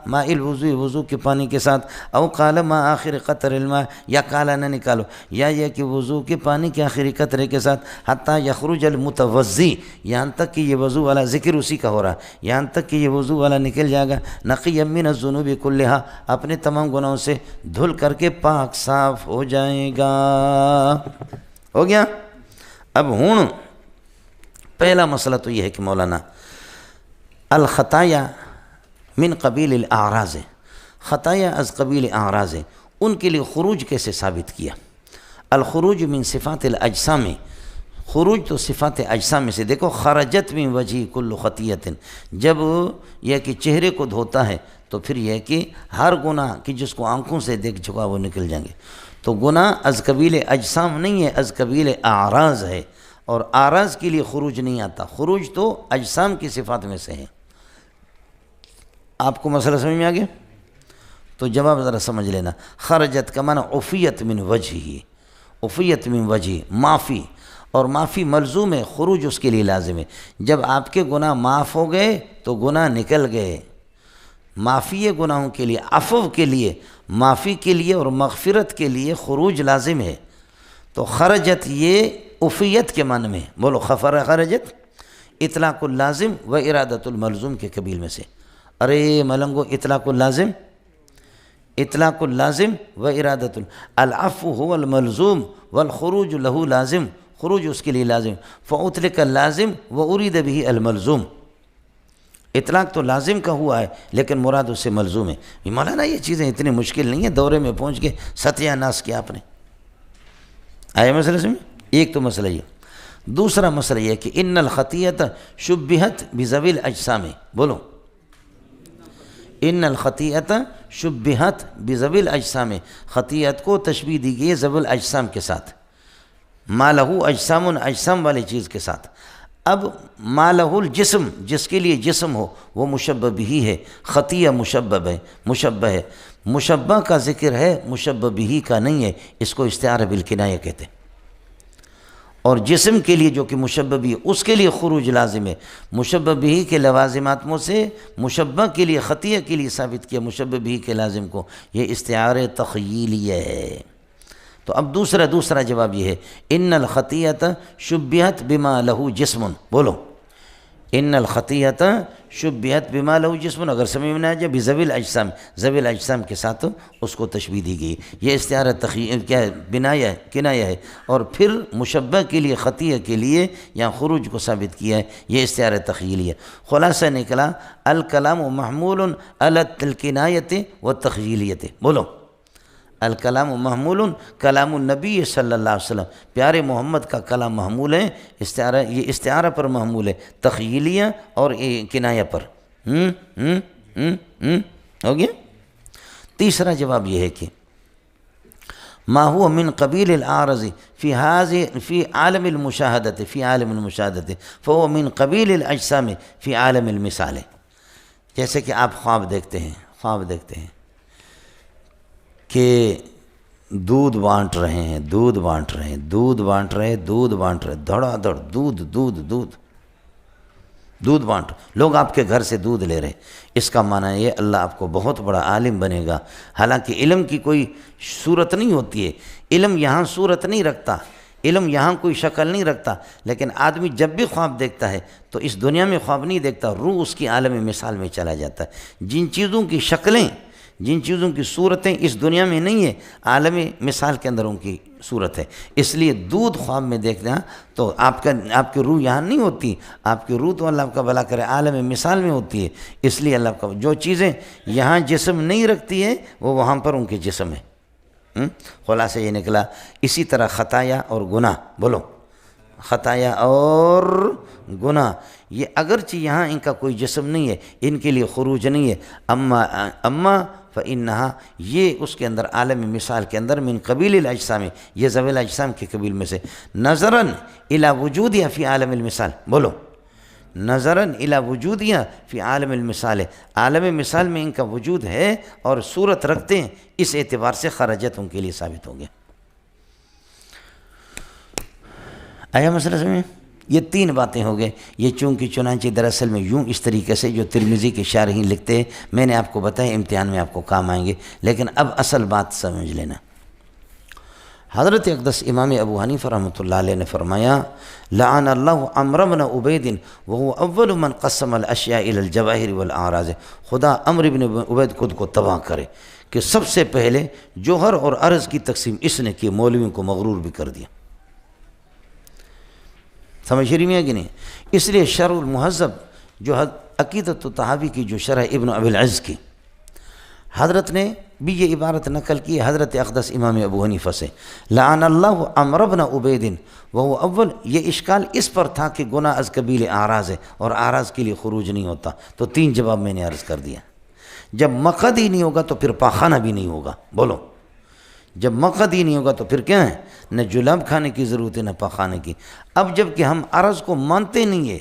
ماء الوضوء، وضو کے پانی کے ساتھ، او قال ماء آخر قطر الماء، یا کالا نہ نکالو، یا یہ کہ وضو کے پانی کے آخری قطرے کے ساتھ، حتی یخرج المتوضی، یہاں تک کہ یہ وضو والا، ذکر اسی کا ہو رہا ہے، یہاں تک کہ یہ وضو والا نکل جائے گا، نقی من الذنوب کلہا، اپنے تمام گناہوں سے دھل کر کے پاک صاف ہو جائے گا۔ ہو گیا؟ اب ہوں پہلا مسئلہ تو یہ ہے کہ مولانا الخطایا من قبیل الاعراض، خطایا از قبیل اعراض، ان کے لیے خروج کیسے ثابت کیا؟ الخروج من صفات الاجسام، خروج تو صفات اجسام میں سے، دیکھو خرجت من وجہ کل خطیۃ، جب یہ کہ چہرے کو دھوتا ہے تو پھر یہ کہ ہر گناہ کہ جس کو آنکھوں سے دیکھ چکا وہ نکل جائیں گے. تو گناہ از قبیل اجسام نہیں ہے، از قبیل اعراض ہے، اور اعراض کے لیے خروج نہیں آتا، خروج تو اجسام کی صفات میں سے ہے. آپ کو مسئلہ سمجھ میں آ گیا؟ تو جواب ذرا سمجھ لینا. خرجت کا معنی عفیت من وجہ، عفیت من وجہ معافی، اور معافی ملزوم ہے، خروج اس کے لیے لازم ہے. جب آپ کے گناہ معاف ہو گئے تو گناہ نکل گئے. معافی گناہوں کے لیے، عفو کے لیے، معافی کے لیے اور مغفرت کے لیے خروج لازم ہے. تو خرجت یہ عفیت کے معنی میں، بولو خرجت اطلاق اللازم و ارادت الملزوم کے قبیل میں سے. ارے ملنگو، اطلاق اللازم، اطلاق اللازم و ارادت العفو هو الملزوم والخروج له لازم، خروج اس کے لیے لازم. فاطلق اللازم وارید به الملزوم، اطلاق تو لازم کا ہوا ہے لیکن مراد اس سے ملزوم ہے. مولانا یہ چیزیں اتنی مشکل نہیں ہیں، دورے میں پہنچ کے ستیہ ناس کیا آپ نے. آیا مسئلہ سمجھ؟ ایک تو مسئلہ یہ. دوسرا مسئلہ یہ کہ ان الخطیۃ شبہت بذوی الاجسام، بولو ان الخطیۃ شبہت بذوی الاجسام، خطیت کو تشبیہ دی گئی ذوی الاجسام کے ساتھ، ما لہو اجسام، اجسام والی چیز کے ساتھ. اب ما لہو الجسم، جس کے لیے جسم ہو وہ مشبہ بھی ہے، خطیہ مشبہ ہے، مشبہ ہے. مشبہ کا ذکر ہے، مشبہ بھی کا نہیں ہے، اس کو استعارہ بالکنایہ کہتے ہیں. اور جسم کے لیے جو کہ مشبہ بھی، اس کے لیے خروج لازم ہے. مشبہ بھی کے لوازمات میں سے مشبہ کے لیے، خطیہ کے لیے ثابت کیا مشبہ بھی کے لازم کو، یہ استعارہ تخیلیہ ہے. تو اب دوسرا جواب یہ ہے ان الخطیۃ شبہت بما لہو جسم، بولو ان الخطیۃ شبہت بما لہو جسم، اگر سمجھ میں نہ آ جائے بذوی الاجسام، ذوی الاجسام کے ساتھ اس کو تشبیہ دی گئی. یہ استعارہ کیا ہے؟ بنایہ ہے، کنایہ ہے. اور پھر مشبہ کے لیے، خطیہ کے لیے یہاں خروج کو ثابت کیا ہے، یہ استعارہ تخیلی ہے. خلاصہ نکلا الکلام محمول علی الکنایۃ والتخیلیۃ، بولو الکلام محمول، کلام النبی صلی اللہ علیہ وسلم، پیارے محمد کا کلام محمول ہے، استعارہ، یہ استعارہ پر محمول ہے، تخیلیہ اور کنایہ پر. ہو گیا. تیسرا جواب یہ ہے کہ ما هو من قبیل العارض فی عالم المشاہدت، فی عالم المشاہدت فهو من قبیل الاجسام فی عالم المثال. جیسے کہ آپ خواب دیکھتے ہیں کہ دودھ بانٹ رہے ہیں، دھڑا دھڑ دودھ بانٹ، لوگ آپ کے گھر سے دودھ لے رہے. اس کا معنی یہ اللہ آپ کو بہت بڑا عالم بنے گا. حالانکہ علم کی کوئی صورت نہیں ہوتی ہے، علم یہاں صورت نہیں رکھتا، علم یہاں کوئی شکل نہیں رکھتا. لیکن آدمی جب بھی خواب دیکھتا ہے تو اس دنیا میں خواب نہیں دیکھتا، روح اس کی عالم مثال میں چلا جاتا ہے. جن چیزوں کی شکلیں، جن چیزوں کی صورتیں اس دنیا میں نہیں ہے، عالم مثال کے اندر ان کی صورت ہے. اس لیے دودھ خواب میں دیکھنا تو آپ کی روح یہاں نہیں ہوتی، آپ کی روح تو اللہ کا بھلا کرے عالم مثال میں ہوتی ہے. اس لیے اللہ کا جو چیزیں یہاں جسم نہیں رکھتی ہے وہ وہاں پر ان کے جسم ہے. خلاصہ یہ نکلا. اسی طرح خطایا اور گناہ، بولو خطایا اور گناہ، یہ اگرچہ یہاں ان کا کوئی جسم نہیں ہے، ان کے لیے خروج نہیں ہے، اما فإنہا، یہ اس کے اندر عالم مثال کے اندر من قبیل الاجسام، یہ ذوی الاجسام کے قبیل میں سے، نظراً الی وجودیہ فی عالم المثال، بولو نظراً الی وجودیہ فی عالم المثال، عالم مثال میں ان کا وجود ہے اور صورت رکھتے ہیں، اس اعتبار سے خرجت ان کے لیے ثابت ہو گیا. آیا مسئلہ سمجھ میں؟ یہ تین باتیں ہو گئے. یہ چنانچہ دراصل میں یوں اس طریقے سے جو ترمذی کے شارحین لکھتے ہیں، میں نے آپ کو بتایا، امتحان میں آپ کو کام آئیں گے. لیکن اب اصل بات سمجھ لینا. حضرت اقدس امام ابو حنیفہ رحمۃ اللہ علیہ نے فرمایا لعن اللہ عمرو بن عبید وهو اول من قسم الاشیاء الى الجواہر والاعراض، خدا عمرو بن عبید خود کو تباہ کرے کہ سب سے پہلے جوہر اور عرض کی تقسیم اس نے کی، مولویوں کو مغرور بھی کر دیا. سمجھ رہی میں ہے کہ نہیں؟ اس لیے شرح المہذب جو عقیدۃ الطحاوی کی جو شرح ابن ابی العز کی، حضرت نے بھی یہ عبارت نقل کی حضرت اقدس امام ابو حنیفہ سے، لعن اللہ عمرو بن عبید وہو اول، یہ اشکال اس پر تھا کہ گناہ از قبیل اعراض ہے اور اعراض کے لیے خروج نہیں ہوتا، تو 3 جواب میں نے عرض کر دیا۔ جب مقعد ہی نہیں ہوگا تو پھر پاخانہ بھی نہیں ہوگا، بولو، جب مقعد ہی نہیں ہوگا تو پھر کیا ہے، نہ جلاب کھانے کی ضرورت ہے نہ پاخانے کی۔ اب جب کہ ہم عرض کو مانتے نہیں ہیں،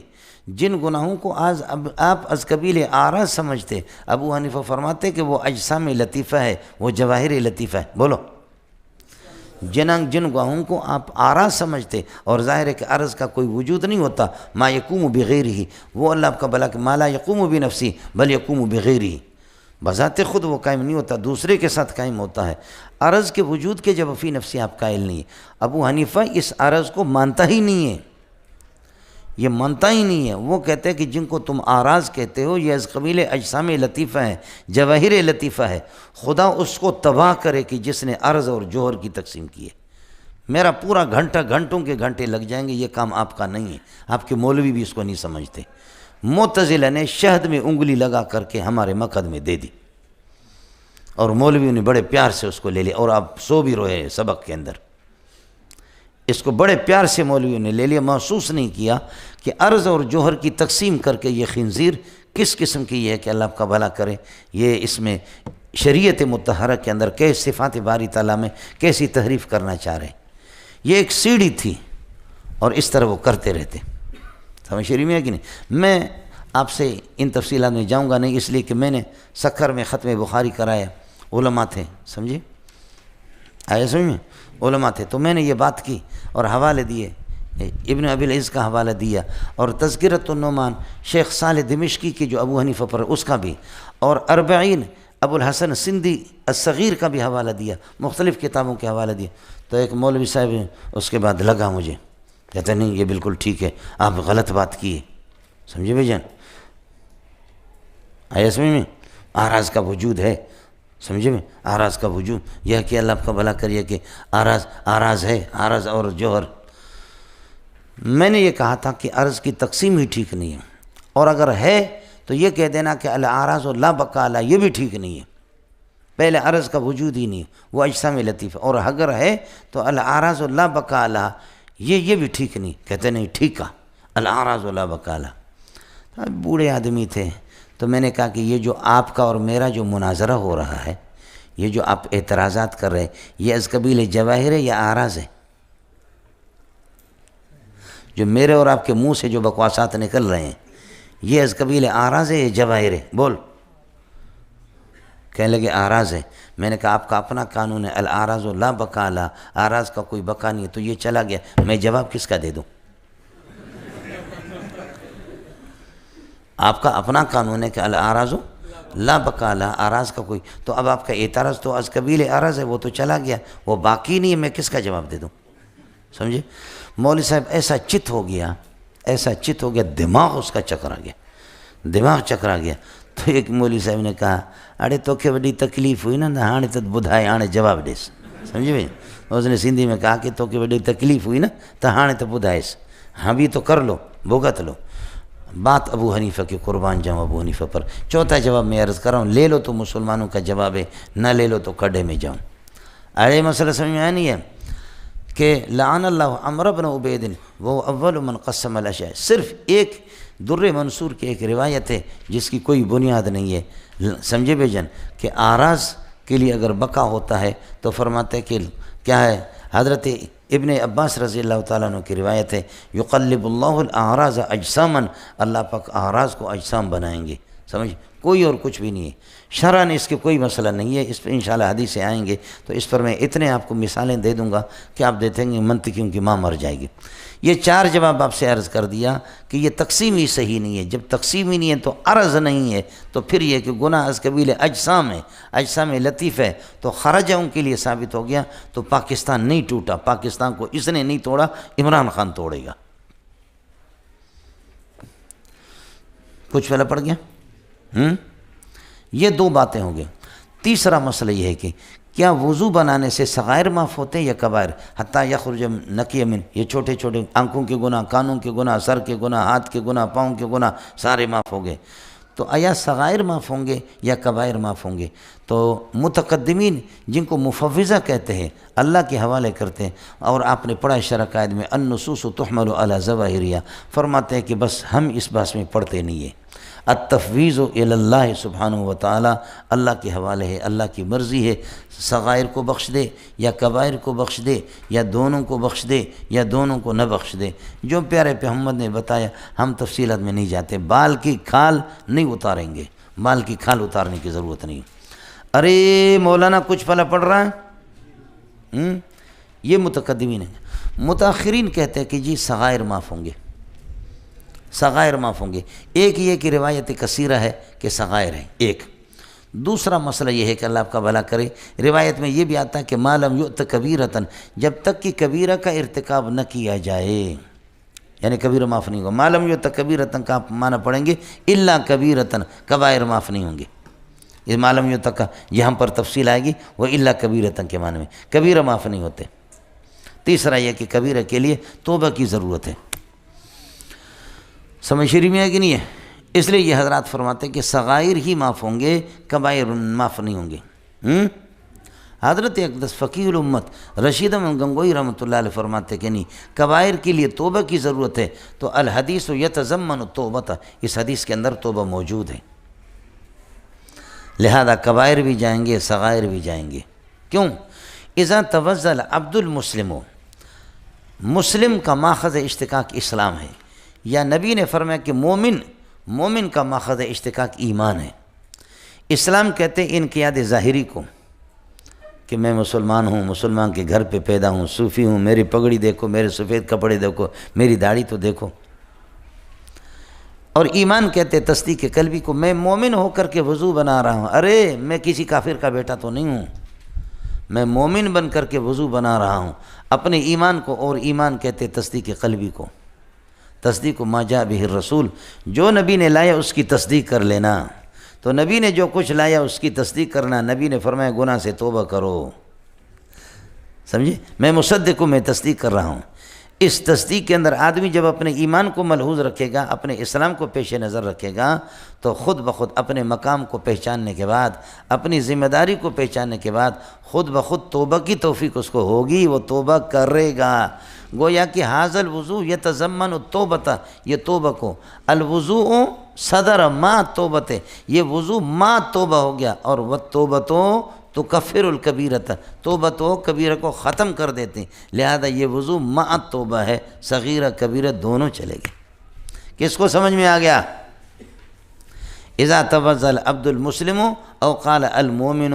جن گناہوں کو آج اب آپ از قبیل اعراض سمجھتے، ابو حنیفہ فرماتے کہ وہ اجسام لطیفہ ہے، وہ جواہر لطیفہ ہے، بولو، جن گناہوں کو آپ اعراض سمجھتے اور ظاہر ہے کہ عرض کا کوئی وجود نہیں ہوتا، ما یقوم بغیرہ، وہ اللہ کا بلا کہ ما لا یقوم بنفسی بل یقوم بغیرہ، بذات خود وہ قائم نہیں ہوتا، دوسرے کے ساتھ قائم ہوتا ہے۔ عرض کے وجود کے جب فی نفسی آپ قائل نہیں ہے، ابو حنیفہ اس عرض کو مانتا ہی نہیں ہے، یہ مانتا ہی نہیں ہے۔ وہ کہتے ہیں کہ جن کو تم اعراض کہتے ہو یہ از قبیل اجسام لطیفہ ہے، جواہر لطیفہ ہے، خدا اس کو تباہ کرے کہ جس نے عرض اور جوہر کی تقسیم کی ہے۔ میرا پورا گھنٹوں کے گھنٹے لگ جائیں گے، یہ کام آپ کا نہیں ہے، آپ کے مولوی بھی اس کو نہیں سمجھتے۔ معتزلہ نے شہد میں انگلی لگا کر کے ہمارے مقد میں دے دی، اور مولویوں نے بڑے پیار سے اس کو لے لیا، اور آپ سو بھی رہے سبق کے اندر، اس کو بڑے پیار سے مولویوں نے لے لیا، محسوس نہیں کیا کہ عرض اور جوہر کی تقسیم کر کے یہ خنزیر کس قسم کی ہے کہ اللہ آپ کا بھلا کرے، یہ اس میں شریعت مطہرہ کے اندر کیسے صفات باری تعالیٰ میں کیسی تحریف کرنا چاہ رہے ہیں۔ یہ ایک سیڑھی تھی اور اس طرح وہ کرتے رہتے، سمجھ شریف میں ہے کہ نہیں؟ میں آپ سے ان تفصیلات میں جاؤں گا نہیں، اس لیے کہ میں نے سکھر میں ختم بخاری کرایا، علماء تھے، سمجھے آیا سمجھ میں، علماء تھے، تو میں نے یہ بات کی اور حوالے دیے، ابن ابی العز کا حوالہ دیا، اور تذکرۃ النعمان شیخ صالح دمشقی کی جو ابو حنیفہ پر اس کا بھی، اور اربعین ابو الحسن سندھی الصغیر کا بھی حوالہ دیا، مختلف کتابوں کے حوالہ دیا۔ تو ایک مولوی صاحب اس کے بعد لگا مجھے، کہتے نہیں یہ بالکل ٹھیک ہے، آپ غلط بات کی ہے، سمجھے بھائی جان، آیا سمجھ میں، اعراض کا وجود ہے، سمجھے میں، اعراض کا وجود یہ ہے کہ اللہ آپ کا بھلا کریے کہ اعراض ہے، اعراض اور جوہر۔ میں نے یہ کہا تھا کہ عرض کی تقسیم ہی ٹھیک نہیں ہے، اور اگر ہے تو یہ کہہ دینا کہ الاعراض لا بقاء لها، یہ بھی ٹھیک نہیں ہے، پہلے عرض کا وجود ہی نہیں، وہ اجسام لطیفہ، اور اگر ہے تو الاعراض لا بقاء لها، یہ بھی ٹھیک نہیں، کہتے نہیں ٹھیک ہے، الاعراض لا بقاء لها۔ بوڑھے آدمی تھے، تو میں نے کہا کہ یہ جو آپ کا اور میرا جو مناظرہ ہو رہا ہے، یہ جو آپ اعتراضات کر رہے ہیں، یہ از قبیل جواہر ہے یا اعراض ہے؟ جو میرے اور آپ کے منہ سے جو بکواسات نکل رہے ہیں، یہ از قبیل اعراض ہے یا جواہر ہے؟ بول، کہنے لگے اعراض ہے۔ میں نے کہا آپ کا اپنا قانون ہے، الاعراض لا بقاء لها، اعراض کا کوئی بقا نہیں ہے، تو یہ چلا گیا، میں جواب کس کا دے دوں؟ آپ کا اپنا قانون ہے کہ الاعراض لا بقاء لها، اعراض کا کوئی، تو اب آپ کا اعتراض تو از قبیل اعراض ہے، وہ تو چلا گیا، وہ باقی نہیں ہے، میں کس کا جواب دے دوں؟ سمجھے؟ مولوی صاحب ایسا چت ہو گیا، دماغ اس کا چکرا گیا، تو ایک مولوی صاحب نے کہا اڑے توکھے وڈی تکلیف ہوئی نا ہانے تو بدھائے ہانے جواب دیس، سمجھے بھائی، اس نے سندھی میں کہا کہ توکھے وڈی تکلیف ہوئی نا تو ہانے تو بدھائیس، ہاں بھی تو کر لو، بھگت لو۔ بات ابو حنیفہ کی قربان جاؤں ابو حنیفہ پر۔ چوتھا جواب میں عرض کر رہا ہوں، لے لو تو مسلمانوں کا جواب ہے، نہ لے لو تو کڈے میں جاؤں۔ ارے مسئلہ سمجھ میں آیا نہیں ہے کہ لعن اللہ عمرو بن عبید وہ اول من قسم الاشیاء، صرف ایک در منصور کی ایک روایت ہے جس کی کوئی بنیاد نہیں ہے، سمجھے بھائی جان، کہ اعراض کے لیے اگر بقا ہوتا ہے تو فرماتے کہ کیا ہے، حضرت ابن عباس رضی اللہ تعالیٰ عنہ کی روایت ہے، یقلب اللہ الاعراض اجساما، اللہ پاک اعراض کو اجسام بنائیں گے، سمجھ، کوئی اور کچھ بھی نہیں ہے، شرعاً اس کے کوئی مسئلہ نہیں ہے، اس پہ انشاءاللہ حدیثیں آئیں گے تو اس پر میں اتنے آپ کو مثالیں دے دوں گا کہ آپ دیکھیں گے منطقیوں کی ماں مر جائے گی۔ یہ 4 جواب آپ سے عرض کر دیا کہ یہ تقسیم ہی صحیح نہیں ہے، جب تقسیم ہی نہیں ہے تو عرض نہیں ہے، تو پھر یہ کہ گناہ از قبیل اجسام ہے، اجسام لطیف ہے، تو خرجہ ان کے لیے ثابت ہو گیا، تو پاکستان نہیں ٹوٹا، پاکستان کو اس نے نہیں توڑا، عمران خان توڑے گا۔ کچھ پہلے پڑ گیا؟ یہ 2 باتیں ہو گئی۔ تیسرا مسئلہ یہ ہے کہ کیا وضو بنانے سے صغائر معاف ہوتے ہیں یا کبائر؟ حتیٰ یخرج نقی من، یہ چھوٹے چھوٹے آنکھوں کے گناہ، کانوں کے گناہ، سر کے گناہ، ہاتھ کے گناہ، پاؤں کے گناہ سارے معاف ہو گئے۔ تو تو آیا صغائر معاف ہوں گے یا کبائر معاف ہوں گے؟ تو متقدمین جن کو مفوضہ کہتے ہیں، اللہ کے حوالے کرتے ہیں، اور آپ نے پڑھا شرح قائد میں النصوص تحمل علی ظواہرها، فرماتے ہیں کہ بس ہم اس بات میں پڑھتے نہیں ہیں۔ التفویض الی اللہ سبحانہ و تعالی، اللہ کے حوالے ہے، اللہ کی مرضی ہے، صغائر کو بخش دے یا کبائر کو بخش دے یا دونوں کو بخش دے یا دونوں کو نہ بخش دے۔ جو پیارے محمد نے بتایا، ہم تفصیلات میں نہیں جاتے۔ بال کی کھال نہیں اتاریں گے، بال کی کھال اتارنے کی ضرورت نہیں۔ ارے مولانا کچھ پلا پڑھ رہا ہے، یہ متقدمین ہیں۔ متاخرین کہتے ہیں کہ جی صغائر معاف ہوں گے، صغائر معاف ہوں گے۔ ایک یہ کہ روایت کثیرہ ہے کہ صغائر ہیں، ایک۔ دوسرا مسئلہ یہ ہے کہ اللہ آپ کا بھلا کرے، روایت میں یہ بھی آتا ہے کہ ما لم یؤت کبیرۃ، جب تک کہ کبیرہ کا ارتکاب نہ کیا جائے، یعنی کبیرہ معاف نہیں ہوگا۔ ما لم یؤت کبیرۃ کا آپ معنی پڑھیں گے الا کبیرۃ، کبائر معاف نہیں ہوں گے۔ یہ ما لم یؤت کا یہاں پر تفصیل آئے گی، وہ الا کبیرۃ کے معنی میں کبیرہ معاف نہیں ہوتے۔ تیسرا یہ کہ کبیرہ کے لیے توبہ کی ضرورت ہے۔ سمجھ شریف میں ہے کہ نہیں ہے؟ اس لیے یہ حضرات فرماتے ہیں کہ صغائر ہی معاف ہوں گے، کبائر معاف نہیں ہوں گے۔ حضرت اقدس فقیہ الامت رشید احمد گنگوئی رحمۃ اللہ علیہ فرماتے کہ نہیں، کبائر کے لیے توبہ کی ضرورت ہے۔ تو الحدیث یتضمن التوبۃ، اس حدیث کے اندر توبہ موجود ہے، لہذا کبائر بھی جائیں گے، صغائر بھی جائیں گے۔ کیوں؟ اذا توزل عبد المسلم، مسلم کا ماخذ اشتقاق اسلام ہے، یا نبی نے فرمایا کہ مومن کا ماخذ اشتقاق ایمان ہے۔ اسلام کہتے ہیں انقیاد ظاہری کو، کہ میں مسلمان ہوں، مسلمان کے گھر پہ پیدا ہوں، صوفی ہوں، میری پگڑی دیکھو، میرے سفید کپڑے دیکھو، میری داڑھی تو دیکھو۔ اور ایمان کہتے ہیں تصدیق قلبی کو، میں مومن ہو کر کے وضو بنا رہا ہوں، ارے میں کسی کافر کا بیٹا تو نہیں ہوں، میں مومن بن کر کے وضو بنا رہا ہوں اپنے ایمان کو۔ اور ایمان کہتے ہیں تصدیق قلبی کو، تصدیق ما جاء بہ الرسول، جو نبی نے لایا اس کی تصدیق کر لینا۔ تو نبی نے جو کچھ لایا اس کی تصدیق کرنا۔ نبی نے فرمایا گناہ سے توبہ کرو، سمجھے؟ میں مصدق ہوں، میں تصدیق کر رہا ہوں۔ اس تصدیق کے اندر آدمی جب اپنے ایمان کو ملحوظ رکھے گا، اپنے اسلام کو پیش نظر رکھے گا، تو خود بخود اپنے مقام کو پہچاننے کے بعد، اپنی ذمہ داری کو پہچاننے کے بعد خود بخود توبہ کی توفیق اس کو ہوگی، وہ توبہ کرے گا۔ گویا کہ حاضر الوضوء یتضمن التوبۃ، یہ توبہ کو، الوضوء صدر ما توبت، یہ وضو ما توبہ ہو گیا، اور والتوبۃ تکفر الکبیرۃ، توبہ تو کبیرہ کو ختم کر دیتے ہیں، لہذا یہ وضو مع توبہ ہے، صغیرہ کبیرہ دونوں چلے گئے۔ کس کو سمجھ میں آ گیا؟ اذا توزل عبد المسلم او قال المؤمن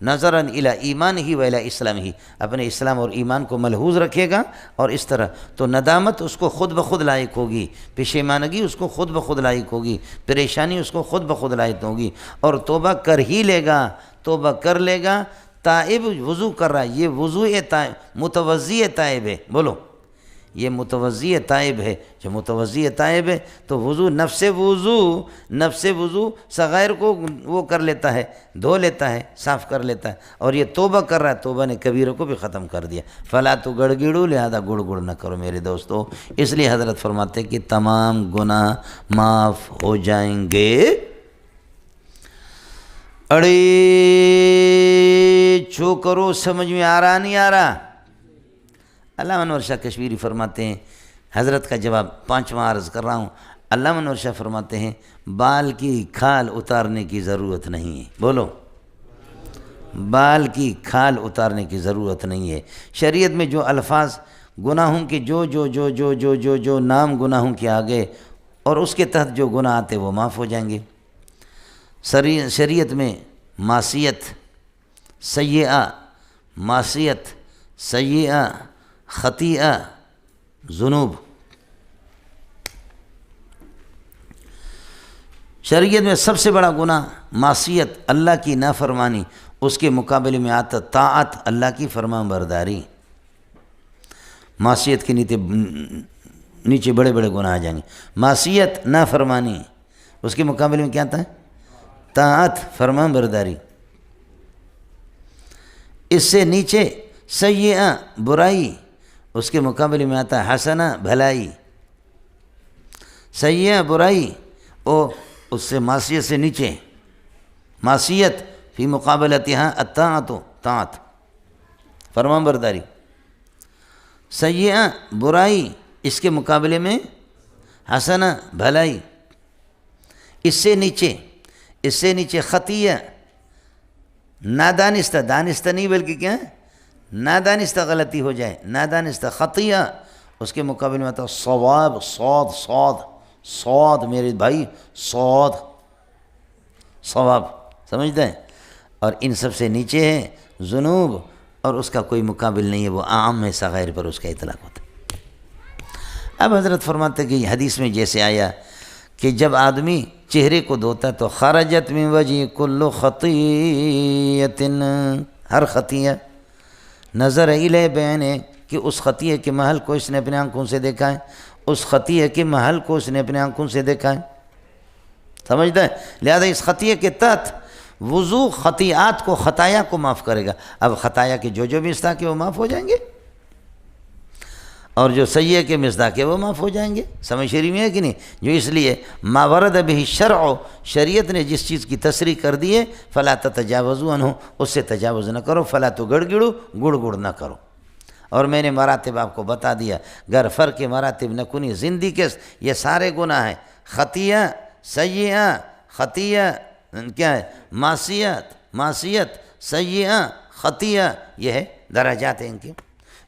نظرا الی ایمانہ و الی اسلامہ، اپنے اسلام اور ایمان کو ملحوظ رکھے گا، اور اس طرح تو ندامت اس کو خود بخود لائق ہوگی، پشیمانگی اس کو خود بخود لائق ہوگی، پریشانی اس کو خود بخود لائق ہوگی، اور توبہ کر ہی لے گا، توبہ کر لے گا۔ تائب وضو کر رہا ہے، یہ وضو متوضی تائب ہے، بولو یہ متوضی تائب ہے۔ جو متوضی تائب ہے تو وضو نفس وضو صغائر کو وہ کر لیتا ہے، دھو لیتا ہے، صاف کر لیتا ہے، اور یہ توبہ کر رہا ہے، توبہ نے کبیرہ کو بھی ختم کر دیا۔ فلا تو گڑگڑو، لہذا گڑ گڑ نہ کرو میرے دوستو۔ اس لیے حضرت فرماتے ہیں کہ تمام گناہ معاف ہو جائیں گے۔ اڑے چھو کرو، سمجھ میں آ رہا نہیں آ رہا؟ علامہ انور شاہ کشمیری فرماتے ہیں، حضرت کا جواب پانچواں عرض کر رہا ہوں، علامہ انور شاہ فرماتے ہیں بال کی کھال اتارنے کی ضرورت نہیں ہے، بولو بال کی کھال اتارنے کی ضرورت نہیں ہے۔ شریعت میں جو الفاظ گناہوں کے جو نام گناہوں کے آگے اور اس کے تحت جو گناہ آتے وہ معاف ہو جائیں گے۔ شریعت میں معصیت سیئہ خطیئہ ذنوب، شریعت میں سب سے بڑا گناہ معصیت، اللہ کی نافرمانی، اس کے مقابلے میں آتا طاعت، اللہ کی فرمان برداری۔ معصیت کے نیچے بڑے بڑے گناہ آ جائیں گے، معصیت نافرمانی، اس کے مقابلے میں کیا آتا ہے؟ طاعت، فرمان برداری۔ اس سے نیچے سیئہ برائی، اس کے مقابلے میں آتا ہے حسنہ بھلائی۔ سیئہ برائی او اس سے معصیت سے نیچے، معصیت فی مقابلتہا الطاعت، طاعت فرمان برداری، سیئہ برائی اس کے مقابلے میں حسنہ بھلائی، اس سے نیچے خطیہ نادانستہ، دانستہ نہیں بلکہ کیا ہے نادانستہ غلطی ہو جائے، نادانستہ خطیہ، اس کے مقابلے میں آتا صواب، صاد میرے بھائی، صواب سمجھتے ہیں، اور ان سب سے نیچے ہے ذنوب، اور اس کا کوئی مقابل نہیں ہے، وہ عام میں صغائر پر اس کا اطلاق ہوتا ہے۔ اب حضرت فرماتے ہیں کہ حدیث میں جیسے آیا کہ جب آدمی چہرے کو دھوتا تو خرجت من وجہ کل خطیۃ، ہر خطیہ نظر الیہ بینے، کہ اس خطیہ کے محل کو اس نے اپنے آنکھوں سے دیکھا ہے، اس خطیہ کے محل کو اس نے اپنے آنکھوں سے دیکھا ہے، سمجھتا ہے؟ لہذا اس خطیہ کے تحت وضو خطیات کو، خطایا کو معاف کرے گا۔ اب خطایا کے جو بھی مصداق ہے وہ معاف ہو جائیں گے، اور جو سیئہ کے مصداق ہے وہ معاف ہو جائیں گے۔ سمجھ شریف میں ہے کہ نہیں؟ جو اس لیے ما ورد بہ الشرع، شریعت نے جس چیز کی تصریح کر دی ہے، فلا تتجاوزوا عنہ، اس سے تجاوز نہ کرو، فلا تو گڑ گڑ نہ کرو۔ اور میں نے مراتب آپ کو بتا دیا، گر فرق مراتب نہ کنی زندگی کے، یہ سارے گناہ ہیں، خطیہ، سیئہ، خطیہ کیا ہے، معصیت، سیئہ، خطیہ، یہ ہے درجات ہیں ان کے۔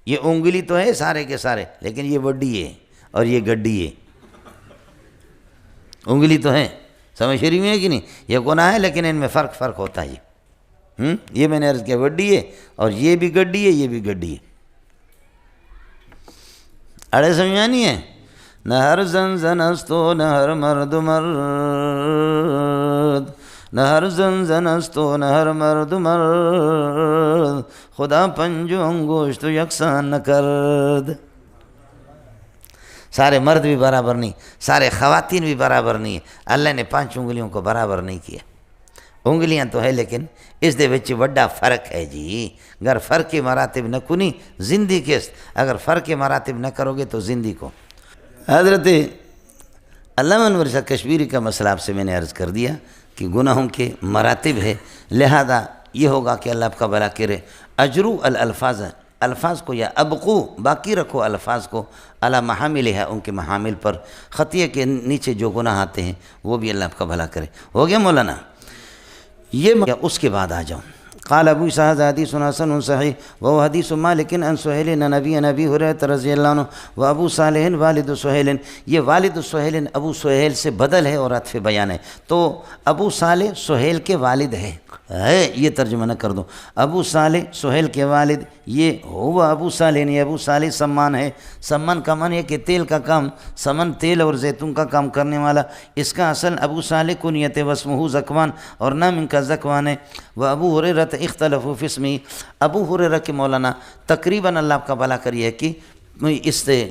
یہ انگلی تو ہے سارے کے سارے، لیکن یہ وڈی ہے اور یہ گڈی ہے، انگلی تو ہے، سمجھ شریف میں ہے کہ نہیں؟ یہ گناہ ہے لیکن ان میں فرق ہوتا ہے۔ یہ میں نے عرض کیا وڈی ہے، اور یہ بھی گڈی ہے، یہ بھی گڈی ہے۔ اڑے سمجھانی ہے؟ نہ ہر زن استو، نہ ہر مرد، نہ ہر زن استو، نہ ہر مرد، خدا پنجو انگوشت یکساں نہ کرد۔ سارے مرد بھی برابر نہیں، سارے خواتین بھی برابر نہیں ہے، اللہ نے 5 انگلیوں کو برابر نہیں کیا۔ انگلیاں تو ہے لیکن اس دے وچ وڈا فرق ہے جی۔ اگر فرق کے مراتب نہ کنی زندگی کس، اگر فرق کے مراتب نہ کرو گے تو زندگی کو۔ حضرت علامہ انور شاہ کشمیری کا مسئلہ آپ سے میں نے عرض کر دیا کہ گناہوں کے مراتب ہے، لہذا یہ ہوگا کہ اللہ آپ کا بھلا کرے۔ اجرو الالفاظ، الفاظ کو یا ابقو، باقی رکھو الفاظ کو، علی محامل ہے، ان کے محامل پر، خطیہ کے نیچے جو گناہ آتے ہیں وہ بھی اللہ آپ کا بھلا کرے۔ ہو گیا مولانا؟ یہ اس کے بعد آ جاؤں۔ قال ابو اسحاق حدیث حسن صحیح وهو حدیث مالک عن سہیل نبی نبی ہریرہ رضی اللہ عنہ و ابو صالح والد سہیل، یہ والد سہیل ابو سہیل سے بدل ہے اور عطف بیان ہے، تو ابو صالح سہیل کے والد ہے، یہ ترجمہ نہ کر دو، ابو صالح سہیل کے والد، یہ ہوا ابو صالح، یہ ابو صالح سمان ہے۔ سمان کا معنی ہے کہ تیل کا کام، سمن تیل اور زیتون کا کام کرنے والا، اس کا اصل ابو صالح کنیت واسمہ زکوان، اور نام ان کا زکوان ہے۔ وہ ابو ہریرہ اختلفوا فی اسمہ، ابو ہریرہ کے مولانا تقریباً اللہ آپ کا بھلا کریے کہ اس سے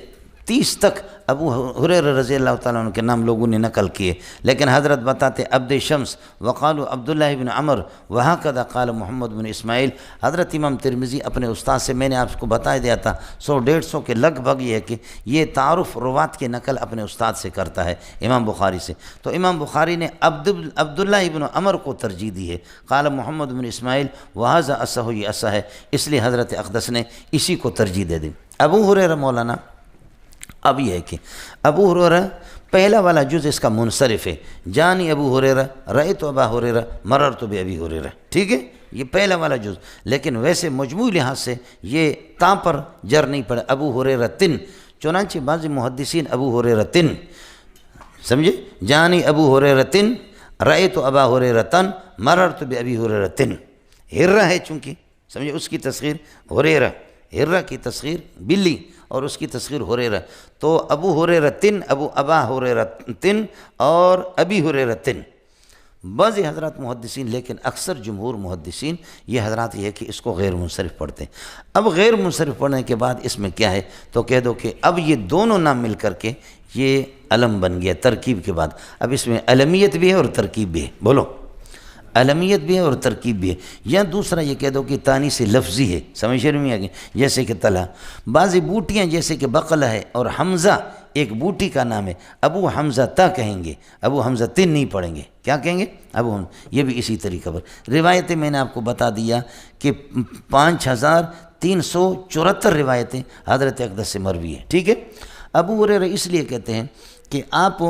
30 تک ابو ہریرہ رضی اللہ تعالیٰ عنہ کے نام لوگوں نے نقل کیے، لیکن حضرت بتاتے عبد شمس وقالوا عبداللہ بن عمر وہکذا قال محمد بن اسماعیل۔ حضرت امام ترمذی اپنے استاد سے، میں نے آپ کو بتا دیا تھا 100-150 کے لگ بھگ یہ ہے کہ یہ تعارف روات کی نقل اپنے استاد سے کرتا ہے امام بخاری سے، تو امام بخاری نے عبداللہ ابن عمر کو ترجیح دی ہے، قال محمد بن اسماعیل وہذا اصح، یہ اصح ہے، اس لیے حضرت اقدس نے اسی کو ترجیح دے دی۔ ابو ہریرہ مولانا اب یہ ہے کہ ابو ہریرہ پہلا والا جز اس کا منصرف ہے، جانی ابو ہریرہ رأیت ابا ہریرہ مررت بابی ہریرہ، ٹھیک ہے، یہ پہلا والا جز، لیکن ویسے مجموعی لحاظ سے یہ تاں پر جر نہیں پڑے، ابو ہریرہ تن، چنانچہ بعض محدثین ابو ہریرہ تن، سمجھے، جانی ابو ہریرہ تن رأیت ابا ہریرہ تن مررت بابی ہریرہ تن، ہرہ ہے چونکہ، سمجھے، اس کی تصغیر ہریرہ، ہرہ کی تصغیر بلی اور اس کی تصغیر ہریرہ، تو ابو ہریرہ تن، ابا ہریرہ تن اور ابی ہریرہ تن۔ بعض حضرات محدثین، لیکن اکثر جمہور محدثین یہ حضرات یہ ہے کہ اس کو غیر منصرف پڑھتے ہیں۔ اب غیر منصرف پڑھنے کے بعد اس میں کیا ہے، تو کہہ دو کہ اب یہ دونوں نام مل کر کے یہ علم بن گیا ترکیب کے بعد، اب اس میں علمیت بھی ہے اور ترکیب بھی ہے، بولو، علمیت بھی ہے اور ترکیب بھی ہے، یا دوسرا یہ کہہ دو کہ تانیث لفظی ہے، سمجھ میں آ گئی، جیسے کہ طلحہ، بعضی بوٹیاں جیسے کہ بقلہ ہے اور حمزہ، ایک بوٹی کا نام ہے، ابو حمزہ تا کہیں گے، ابو حمزہ تن نہیں پڑھیں گے، کیا کہیں گے؟ ابو حمزہ۔ یہ بھی اسی طریقہ پر روایتیں میں نے آپ کو بتا دیا کہ 5374 روایتیں حضرت اقدس سے مروی ہیں، ٹھیک ہے۔ ابو ہریرہ اس لیے کہتے ہیں کہ آپ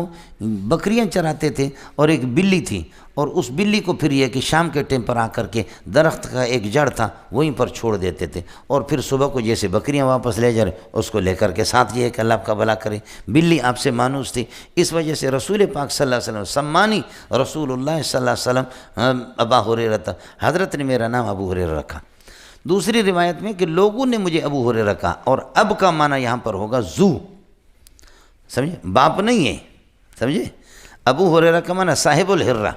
بکریاں چراتے تھے اور ایک بلی تھی، اور اس بلی کو پھر یہ کہ شام کے ٹائم پر آ کر کے درخت کا ایک جڑ تھا وہیں پر چھوڑ دیتے تھے، اور پھر صبح کو جیسے بکریاں واپس لے جا رہے اس کو لے کر کے ساتھ یہ ہے کہ اللہ آپ کا بھلا کرے۔ بلی آپ سے مانوس تھی، اس وجہ سے رسول پاک صلی اللہ علیہ وسلم سمانی رسول اللہ صلی اللہ علیہ وسلم ابا ہریرہ تھا، حضرت نے میرا نام ابو ہریرہ رکھا۔ دوسری روایت میں کہ لوگوں نے مجھے ابو ہریرہ کہا، اور اب کا معنی یہاں پر ہوگا زو، سمجھے؟ باپ نہیں ہے، سمجھے؟ ابو ہریرہ کا معنی صاحب الہرہ،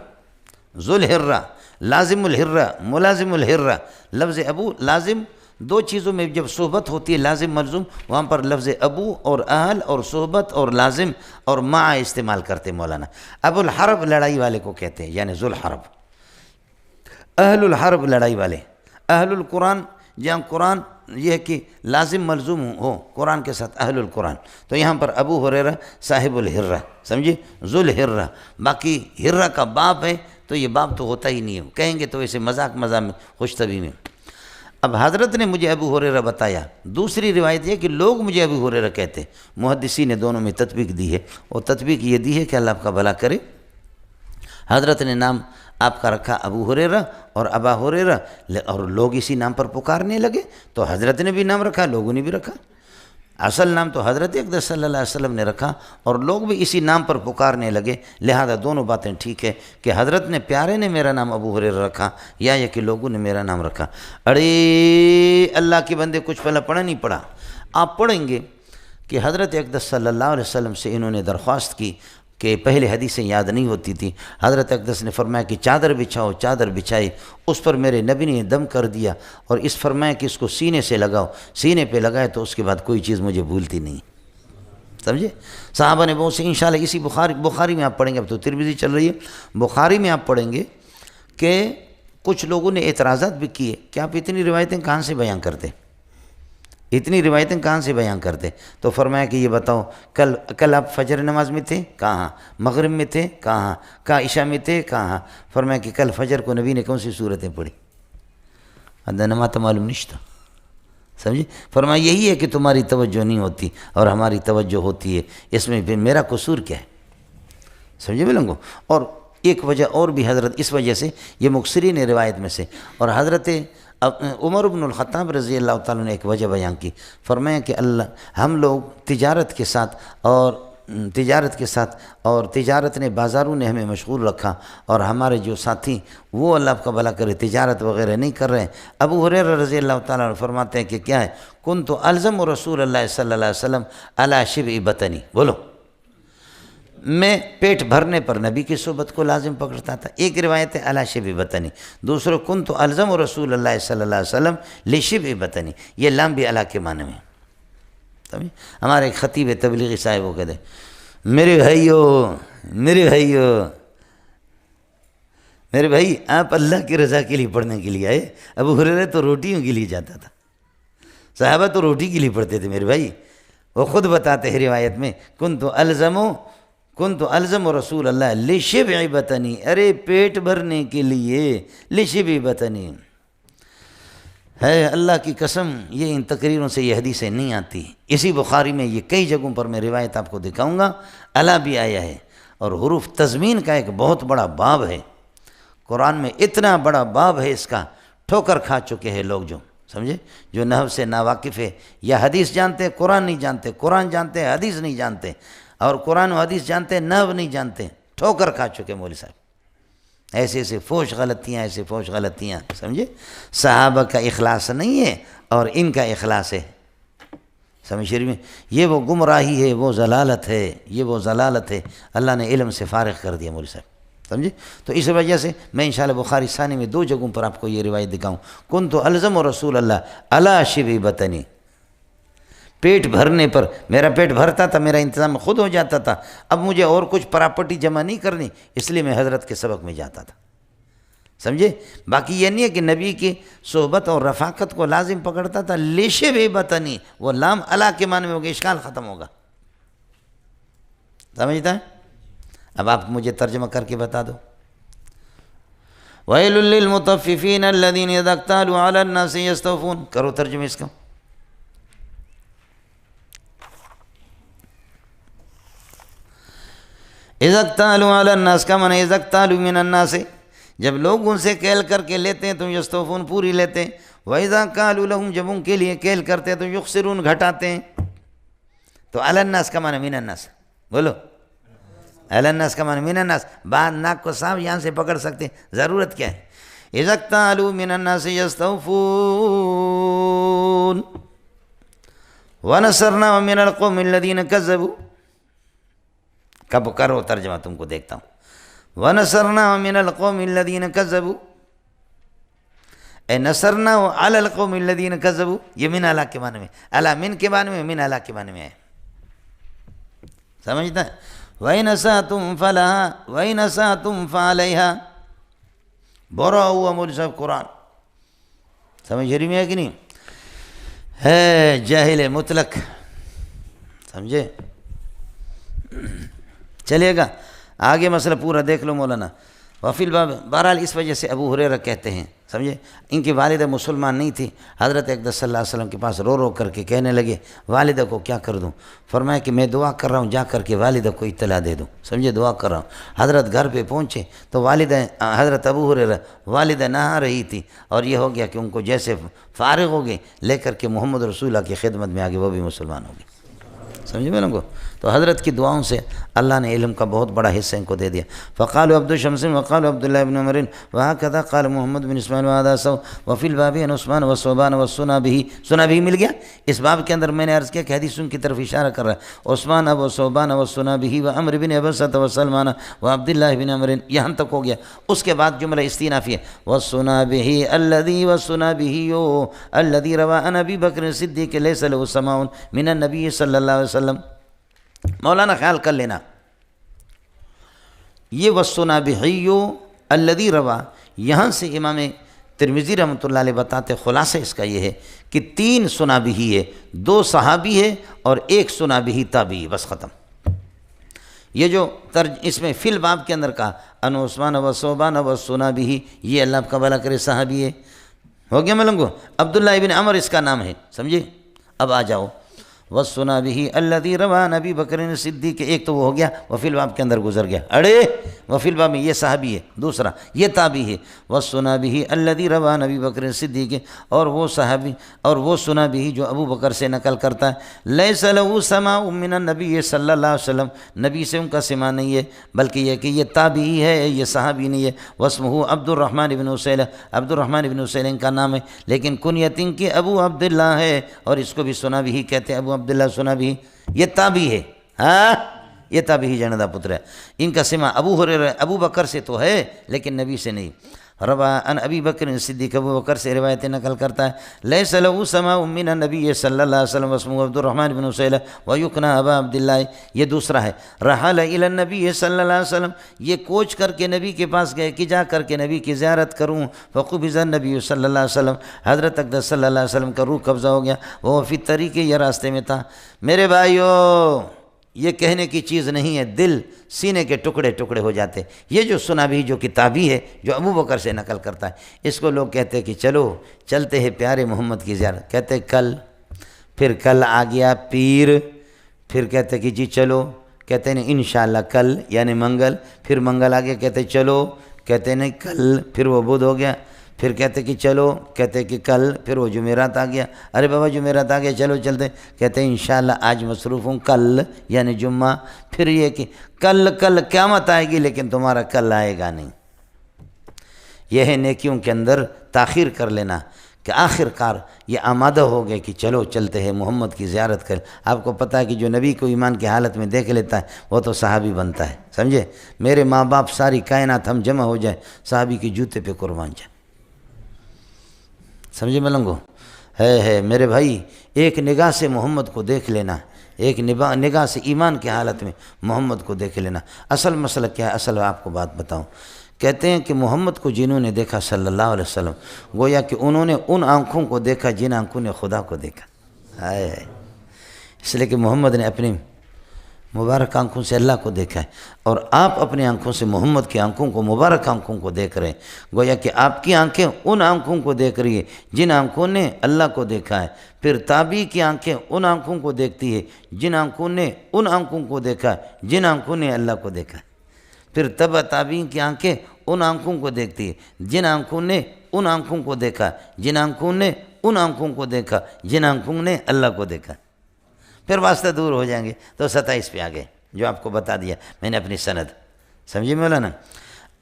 ذو الہرہ، لازم الہرہ، ملازم الہرہ۔ لفظ ابو لازم، دو چیزوں میں جب صحبت ہوتی ہے لازم ملزوم، وہاں پر لفظ ابو اور اہل اور صحبت اور لازم اور مع استعمال کرتے مولانا۔ ابو الحرب لڑائی والے کو کہتے ہیں، یعنی ذو الحرب۔ اہل الحرب لڑائی والے، اہل القرآن جہاں قرآن یہ ہے کہ لازم ملزوم ہو قرآن کے ساتھ اہل القرآن، تو یہاں پر ابو ہریرہ صاحب الہرہ، سمجھے؟ ذو الہرہ۔ باقی ہرہ کا باپ ہے تو یہ باپ تو ہوتا ہی نہیں ہے، کہیں گے تو ایسے مذاق میں خوش طبی میں۔ اب حضرت نے مجھے ابو ہریرہ بتایا۔ دوسری روایت یہ کہ لوگ مجھے ابو ہریرہ کہتے، محدثین نے دونوں میں تطبیق دی ہے، اور تطبیق یہ دی ہے کہ اللہ آپ کا بھلا کرے۔ حضرت نے نام آپ کا رکھا ابو ہریرہ اور ابا ہریرہ، اور لوگ اسی نام پر پکارنے لگے، تو حضرت نے بھی نام رکھا، لوگوں نے بھی رکھا۔ اصل نام تو حضرت اقدس صلی اللہ علیہ وسلم نے رکھا، اور لوگ بھی اسی نام پر پکارنے لگے، لہذا دونوں باتیں ٹھیک ہے کہ حضرت نے پیارے نے میرا نام ابو ہریرہ رکھا، یا یہ کہ لوگوں نے میرا نام رکھا۔ ارے اللہ کے بندے کچھ پہلے پڑھا نہیں پڑھا، آپ پڑھیں گے کہ حضرت اقدس صلی اللہ علیہ وسلم سے انہوں نے درخواست کی کہ پہلے حدیثیں یاد نہیں ہوتی تھی، حضرت اقدس نے فرمایا کہ چادر بچھاؤ، چادر بچھائی، اس پر میرے نبی نے دم کر دیا، اور اس فرمایا کہ اس کو سینے سے لگاؤ، سینے پہ لگائے تو اس کے بعد کوئی چیز مجھے بھولتی نہیں، سمجھے؟ صحابہ نے بہت سے، انشاءاللہ اسی بخاری میں آپ پڑھیں گے، اب تو ترمذی چل رہی ہے، بخاری میں آپ پڑھیں گے کہ کچھ لوگوں نے اعتراضات بھی کیے کہ آپ اتنی روایتیں کہاں سے بیان کرتے، اتنی روایتیں کہاں سے بیان کرتے؟ تو فرمایا کہ یہ بتاؤ کل آپ فجر نماز میں تھے کہاں، مغرب میں تھے کہاں، عشاء میں تھے کہاں؟ فرمایا کہ کل فجر کو نبی نے کون سی صورتیں پڑھی؟ نماز تو معلوم نہیں تھا، سمجھے؟ فرمایا یہی ہے کہ تمہاری توجہ نہیں ہوتی اور ہماری توجہ ہوتی ہے، اس میں پھر میرا قصور کیا ہے؟ سمجھے بلنگو؟ اور ایک وجہ اور بھی حضرت اس وجہ سے، یہ مکثرین روایت میں سے، اور حضرت عمر بن الخطاب رضی اللہ تعالیٰ نے ایک وجہ بیان کی، فرمایا کہ ہم لوگ تجارت کے ساتھ اور تجارت نے بازاروں نے ہمیں مشغول رکھا، اور ہمارے جو ساتھی وہ اللہ آپ کا بھلا کرے تجارت وغیرہ نہیں کر رہے ہیں۔ ابو ہریرہ رضی اللہ تعالیٰ عنہ فرماتے ہیں کہ کیا ہے، کنت الزم رسول اللہ صلی اللہ علیہ وسلم علی شبع بطنی، بولو، میں پیٹ بھرنے پر نبی کی صحبت کو لازم پکڑتا تھا۔ ایک روایت ہے علی شبع بطنی، دوسرے کنت الزم رسول اللہ صلی اللہ علیہ وسلم لشبع بطنی، یہ لام بھی علی کے معنی میں۔ ہمارے ایک خطیب تبلیغی صاحب وہ کہتے ہیں، میرے بھائی آپ اللہ کی رضا کے لیے پڑھنے کے لیے آئے، ابو ہریرہ تو روٹیوں کے لیے جاتا تھا، صحابہ تو روٹی کے لیے پڑھتے تھے میرے بھائی۔ وہ خود بتاتے ہیں روایت میں، کنت الزم رسول اللہ لشبع بطنی، ارے پیٹ بھرنے کے لیے، لشبع بطنی ہے، اللہ کی قسم یہ ان تقریروں سے یہ حدیثیں نہیں آتی۔ اسی بخاری میں یہ کئی جگہوں پر میں روایت آپ کو دکھاؤں گا، الا بھی آیا ہے، اور حروف تضمین کا ایک بہت بڑا باب ہے، قرآن میں اتنا بڑا باب ہے، اس کا ٹھوکر کھا چکے ہیں لوگ، جو سمجھے، جو نحو سے ناواقف ہے، یا حدیث جانتے ہیں قرآن نہیں جانتے، قرآن جانتے ہیں حدیث نہیں جانتے، اور قرآن و حدیث جانتے ہیں نحو نہیں جانتے، ٹھوکر کھا چکے مولوی صاحب، ایسے فوش غلطیاں، سمجھے؟ صحابہ کا اخلاص نہیں ہے اور ان کا اخلاص ہے، سمجھ شریف میں، یہ وہ گمراہی ہے، وہ ضلالت ہے، اللہ نے علم سے فارغ کر دیا مولوی صاحب، سمجھے؟ تو اس وجہ سے میں انشاءاللہ بخاری ثانی میں 2 جگہوں پر آپ کو یہ روایت دکھاؤں، کنت الزم رسول اللہ علی شبع بطنی، پیٹ بھرنے پر، میرا پیٹ بھرتا تھا، میرا انتظام خود ہو جاتا تھا، اب مجھے اور کچھ پراپرٹی جمع نہیں کرنی، اس لیے میں حضرت کے سبق میں جاتا تھا، سمجھے؟ باقی یہ نہیں ہے کہ نبی کی صحبت اور رفاقت کو لازم پکڑتا تھا، لشبع بطنی، وہ لام علی کے معنی میں ہوگا، اشکال ختم ہوگا، سمجھتا ہے؟ اب آپ مجھے ترجمہ کر کے بتا دو. وَيْلٌ لِّلْمُطَفِّفِينَ الَّذِينَ إِذَا اكْتَالُوا عَلَى النَّاسِ يَسْتَوْفُونَ. کرو ترجمہ اس کا. اِذَا اكْتَالُوا عَلَى النَّاسِ کا معنی اِذَا اكْتَالُوا مِنَ النَّاسِ، جب لوگ ان سے کیل کر کے لیتے ہیں تو یستوفون پوری لیتے ہیں. وَإِذَا كَالُوا لَهُمْ جب ان کے لیے کیل کرتے ہیں تو یخسرون گھٹاتے ہیں. تو علی الناس کا معنی من الناس. بولو علی الناس کا معنی من الناس. بعد ناک کو صاف یہاں سے پکڑ سکتے ہیں، ضرورت کیا ہے. اِذَا اكْتَالُوا مِنَ النَّاسِ يَسْتَوْفُونَ وَنَصَرْنَاهُ مِنَ الْقَوْمِ الَّذِينَ كَذَّبُوا. کب کرو ترجمہ تم کو دیکھتا ہوں. وَنَصَرْنَاهُ مِنَ الْقَوْمِ الَّذِينَ كَذَّبُوا، اے نصرناہ علی القوم الذین کذبوا. یہ من علی کے معنی میں، علی من کے معنی میں، من علی کے معنی میں ہے. سمجھتا ہے؟ وَإِنْ أَسَأْتُمْ فَلَهَا وَإِنْ أَسَأْتُمْ فَعَلَيْهَا. بورا ہوا مول صاحب قرآن سمجھ رہی میں ہے کہ نہیں؟ ہے جاہل مطلق. سمجھے؟ چلے گا آگے مسئلہ پورا دیکھ لو مولانا. وفی الباب. بہرحال اس وجہ سے ابو ہریرہ کہتے ہیں، سمجھے، ان کی والدہ مسلمان نہیں تھی. حضرت اقدس صلی اللہ علیہ وسلم کے پاس رو رو کر کے کہنے لگے والدہ کو کیا کر دوں. فرمایا کہ میں دعا کر رہا ہوں، جا کر کے والدہ کو اطلاع دے دوں. سمجھے، دعا کر رہا ہوں. حضرت گھر پہ پہنچے تو والدہ حضرت ابو ہریرہ والدہ نہا رہی تھی، اور یہ ہو گیا کہ ان کو جیسے فارغ ہو گئے لے کر کے محمد رسول اللہ کی خدمت میں آگے وہ بھی مسلمان ہو گئے. سمجھے میں لوگوں کو؟ تو حضرت کی دعاؤں سے اللہ نے علم کا بہت بڑا حصہ ان کو دے دیا. فقالوا عبد الشمس وقالوا عبد الله بن عمر وهكذا قال محمد بن اسماعیل وهذا سو وفي الباب عن عثمان وصوبان والسنا به. سنا به مل گیا. اس باب کے اندر میں نے عرض کیا کہ حدیثوں کی طرف اشارہ کر رہا ہے. عثمان ابو صوبان والسنا به وعمر بن ابسط وسلمان وعبد الله بن عمر، یہاں تک ہو گیا. اس کے بعد جملہ استئنافی ہے. والسنا به الذي والسنا به الذي روى عن ابي بکر الصدیق ليس له سماع من النبي صلی اللہ علیہ وسلم. مولانا خیال کر لینا، یہ والصنابحی الذی روا، یہاں سے امام ترمذی رحمۃ اللہ علیہ بتاتے خلاصہ اس کا یہ ہے کہ 3 صنابحی ہے، 2 صحابی ہے اور 1 صنابحی تابعی، بس ختم. یہ جو اس میں فی الباب کے اندر کا ان عثمان و صوبان و صنابحی، یہ اللہ کا بھلا کرے صحابی ہے. ہو گیا ملنگو. عبداللہ ابن عمر اس کا نام ہے. سمجھے؟ اب آ جاؤ. وَالسُّنَا بِهِ الَّذِي رَوَى عَنْ أَبِي بَكْرٍ الصِّدِّيقِ. ایک تو وہ ہو گیا، وفی الباب کے اندر گزر گیا. اڑے وفی الباب میں یہ صحابی ہے، دوسرا یہ تابعی ہے. وَالسُّنَا بِهِ الَّذِي رَوَى عَنْ أَبِي بَكْرٍ الصِّدِّيقِ، اور وہ صحابی اور وہ سنا بھی جو ابو بکر سے نقل کرتا ہے. لَيْسَ لَهُ سَمَاعٌ مِّنَ النَّبِيِّ صلی اللہ علیہ وسلم، نبی سے ان کا سماع نہیں ہے، بلکہ یہ کہ یہ تابعی ہے، یہ صحابی نہیں ہے. وَاسْمُهُ عبد الرحمن بن عسیلہ، عبد الرحمن بن عسیلہ ان کا نام ہے، لیکن کنیت ان کی ابو عبداللہ ہے، اور اس کو بھی سنا بھی کہتے ہیں، ابو عبداللہ سنا بھی. یہ تابعی ہے. ہاں یہ تابعی جندہ پتر ہے. ان کا سماع ابو ہریرہ ابو بکر سے تو ہے لیکن نبی سے نہیں. روا عن ابی بکر صدیق، ابو بکر سے روایتیں نقل کرتا ہے. لیس له سماع من النبی صلی اللہ علیہ وسلم واسمه عبد الرحمن بن عسیلہ ویکنا ابا عبداللہ. یہ دوسرا ہے. رحل الی النبی صلی اللہ علیہ وسلم، یہ کوچ کر کے نبی کے پاس گئے کہ جا کر کے نبی کی زیارت کروں. فقبض النبی صلی اللہ علیہ وسلم، حضرت اقدس صلی اللہ علیہ وسلم کا روح قبضہ ہو گیا. وہ فی الطریق، یہ راستے میں تھا. میرے بھائیو یہ کہنے کی چیز نہیں ہے، دل سینے کے ٹکڑے ٹکڑے ہو جاتے. یہ جو سنا بھی جو کتابی ہے جو ابو بکر سے نقل کرتا ہے، اس کو لوگ کہتے ہیں کہ چلو چلتے ہیں پیارے محمد کی زیارت. کہتے ہیں کل، پھر کل آ گیا پیر، پھر کہتے ہیں کہ جی چلو، کہتے ہیں انشاءاللہ کل یعنی منگل، پھر منگل آ گیا، کہتے ہیں چلو، کہتے ہیں کل، پھر وہ بدھ ہو گیا، پھر کہتے کہ چلو، کہتے کہ کل، پھر وہ جمعرات آ گیا. ارے بابا جمعرات آ گیا، چلو چلتے، کہتے ہیں انشاءاللہ آج مصروف ہوں، کل یعنی جمعہ. پھر یہ کہ کل کل قیامت آئے گی لیکن تمہارا کل آئے گا نہیں. یہ ہے نیکیوں کے اندر تاخیر کر لینا کہ آخر کار یہ آمادہ ہو گئے کہ چلو چلتے ہیں محمد کی زیارت کر. آپ کو پتہ ہے کہ جو نبی کو ایمان کی حالت میں دیکھ لیتا ہے وہ تو صحابی بنتا ہے. سمجھے؟ میرے ماں باپ ساری کائنات ہم جمع ہو جائے، صحابی کے جوتے پہ قربان جائے. سمجھے ملنگو؟ ہے میرے بھائی، ایک نگاہ سے محمد کو دیکھ لینا، ایک نگاہ سے ایمان کی حالت میں محمد کو دیکھ لینا. اصل مسئلہ کیا ہے؟ اصل آپ کو بات بتاؤں. کہتے ہیں کہ محمد کو جنہوں نے دیکھا صلی اللہ علیہ وسلم، گویا کہ انہوں نے ان آنکھوں کو دیکھا جن آنکھوں نے خدا کو دیکھا. ہے اس لیے کہ محمد نے اپنی مبارک آنکھوں سے اللہ کو دیکھا ہے، اور آپ اپنی آنکھوں سے محمد کی آنکھوں کو، مبارک آنکھوں کو دیکھ رہے ہیں۔ گویا کہ آپ کی آنکھیں ان آنکھوں کو دیکھ رہی ہے جن آنکھوں نے اللہ کو دیکھا ہے، پھر تابعی کی آنکھیں ان آنکھوں کو دیکھتی ہے جن آنکھوں نے ان آنکھوں کو دیکھا ہے جن آنکھوں نے اللہ کو دیکھا ہے، پھر تبع تابعین کی آنکھیں ان آنکھوں کو دیکھتی ہے جن آنکھوں نے ان آنکھوں کو دیکھا، جن آنکھوں نے ان آنکھوں کو دیکھا جن آنکھوں نے اللہ کو دیکھا۔ پھر واسطہ دور ہو جائیں گے تو 27 پہ آگے جو آپ کو بتا دیا میں نے اپنی سند، سمجھے مولانا؟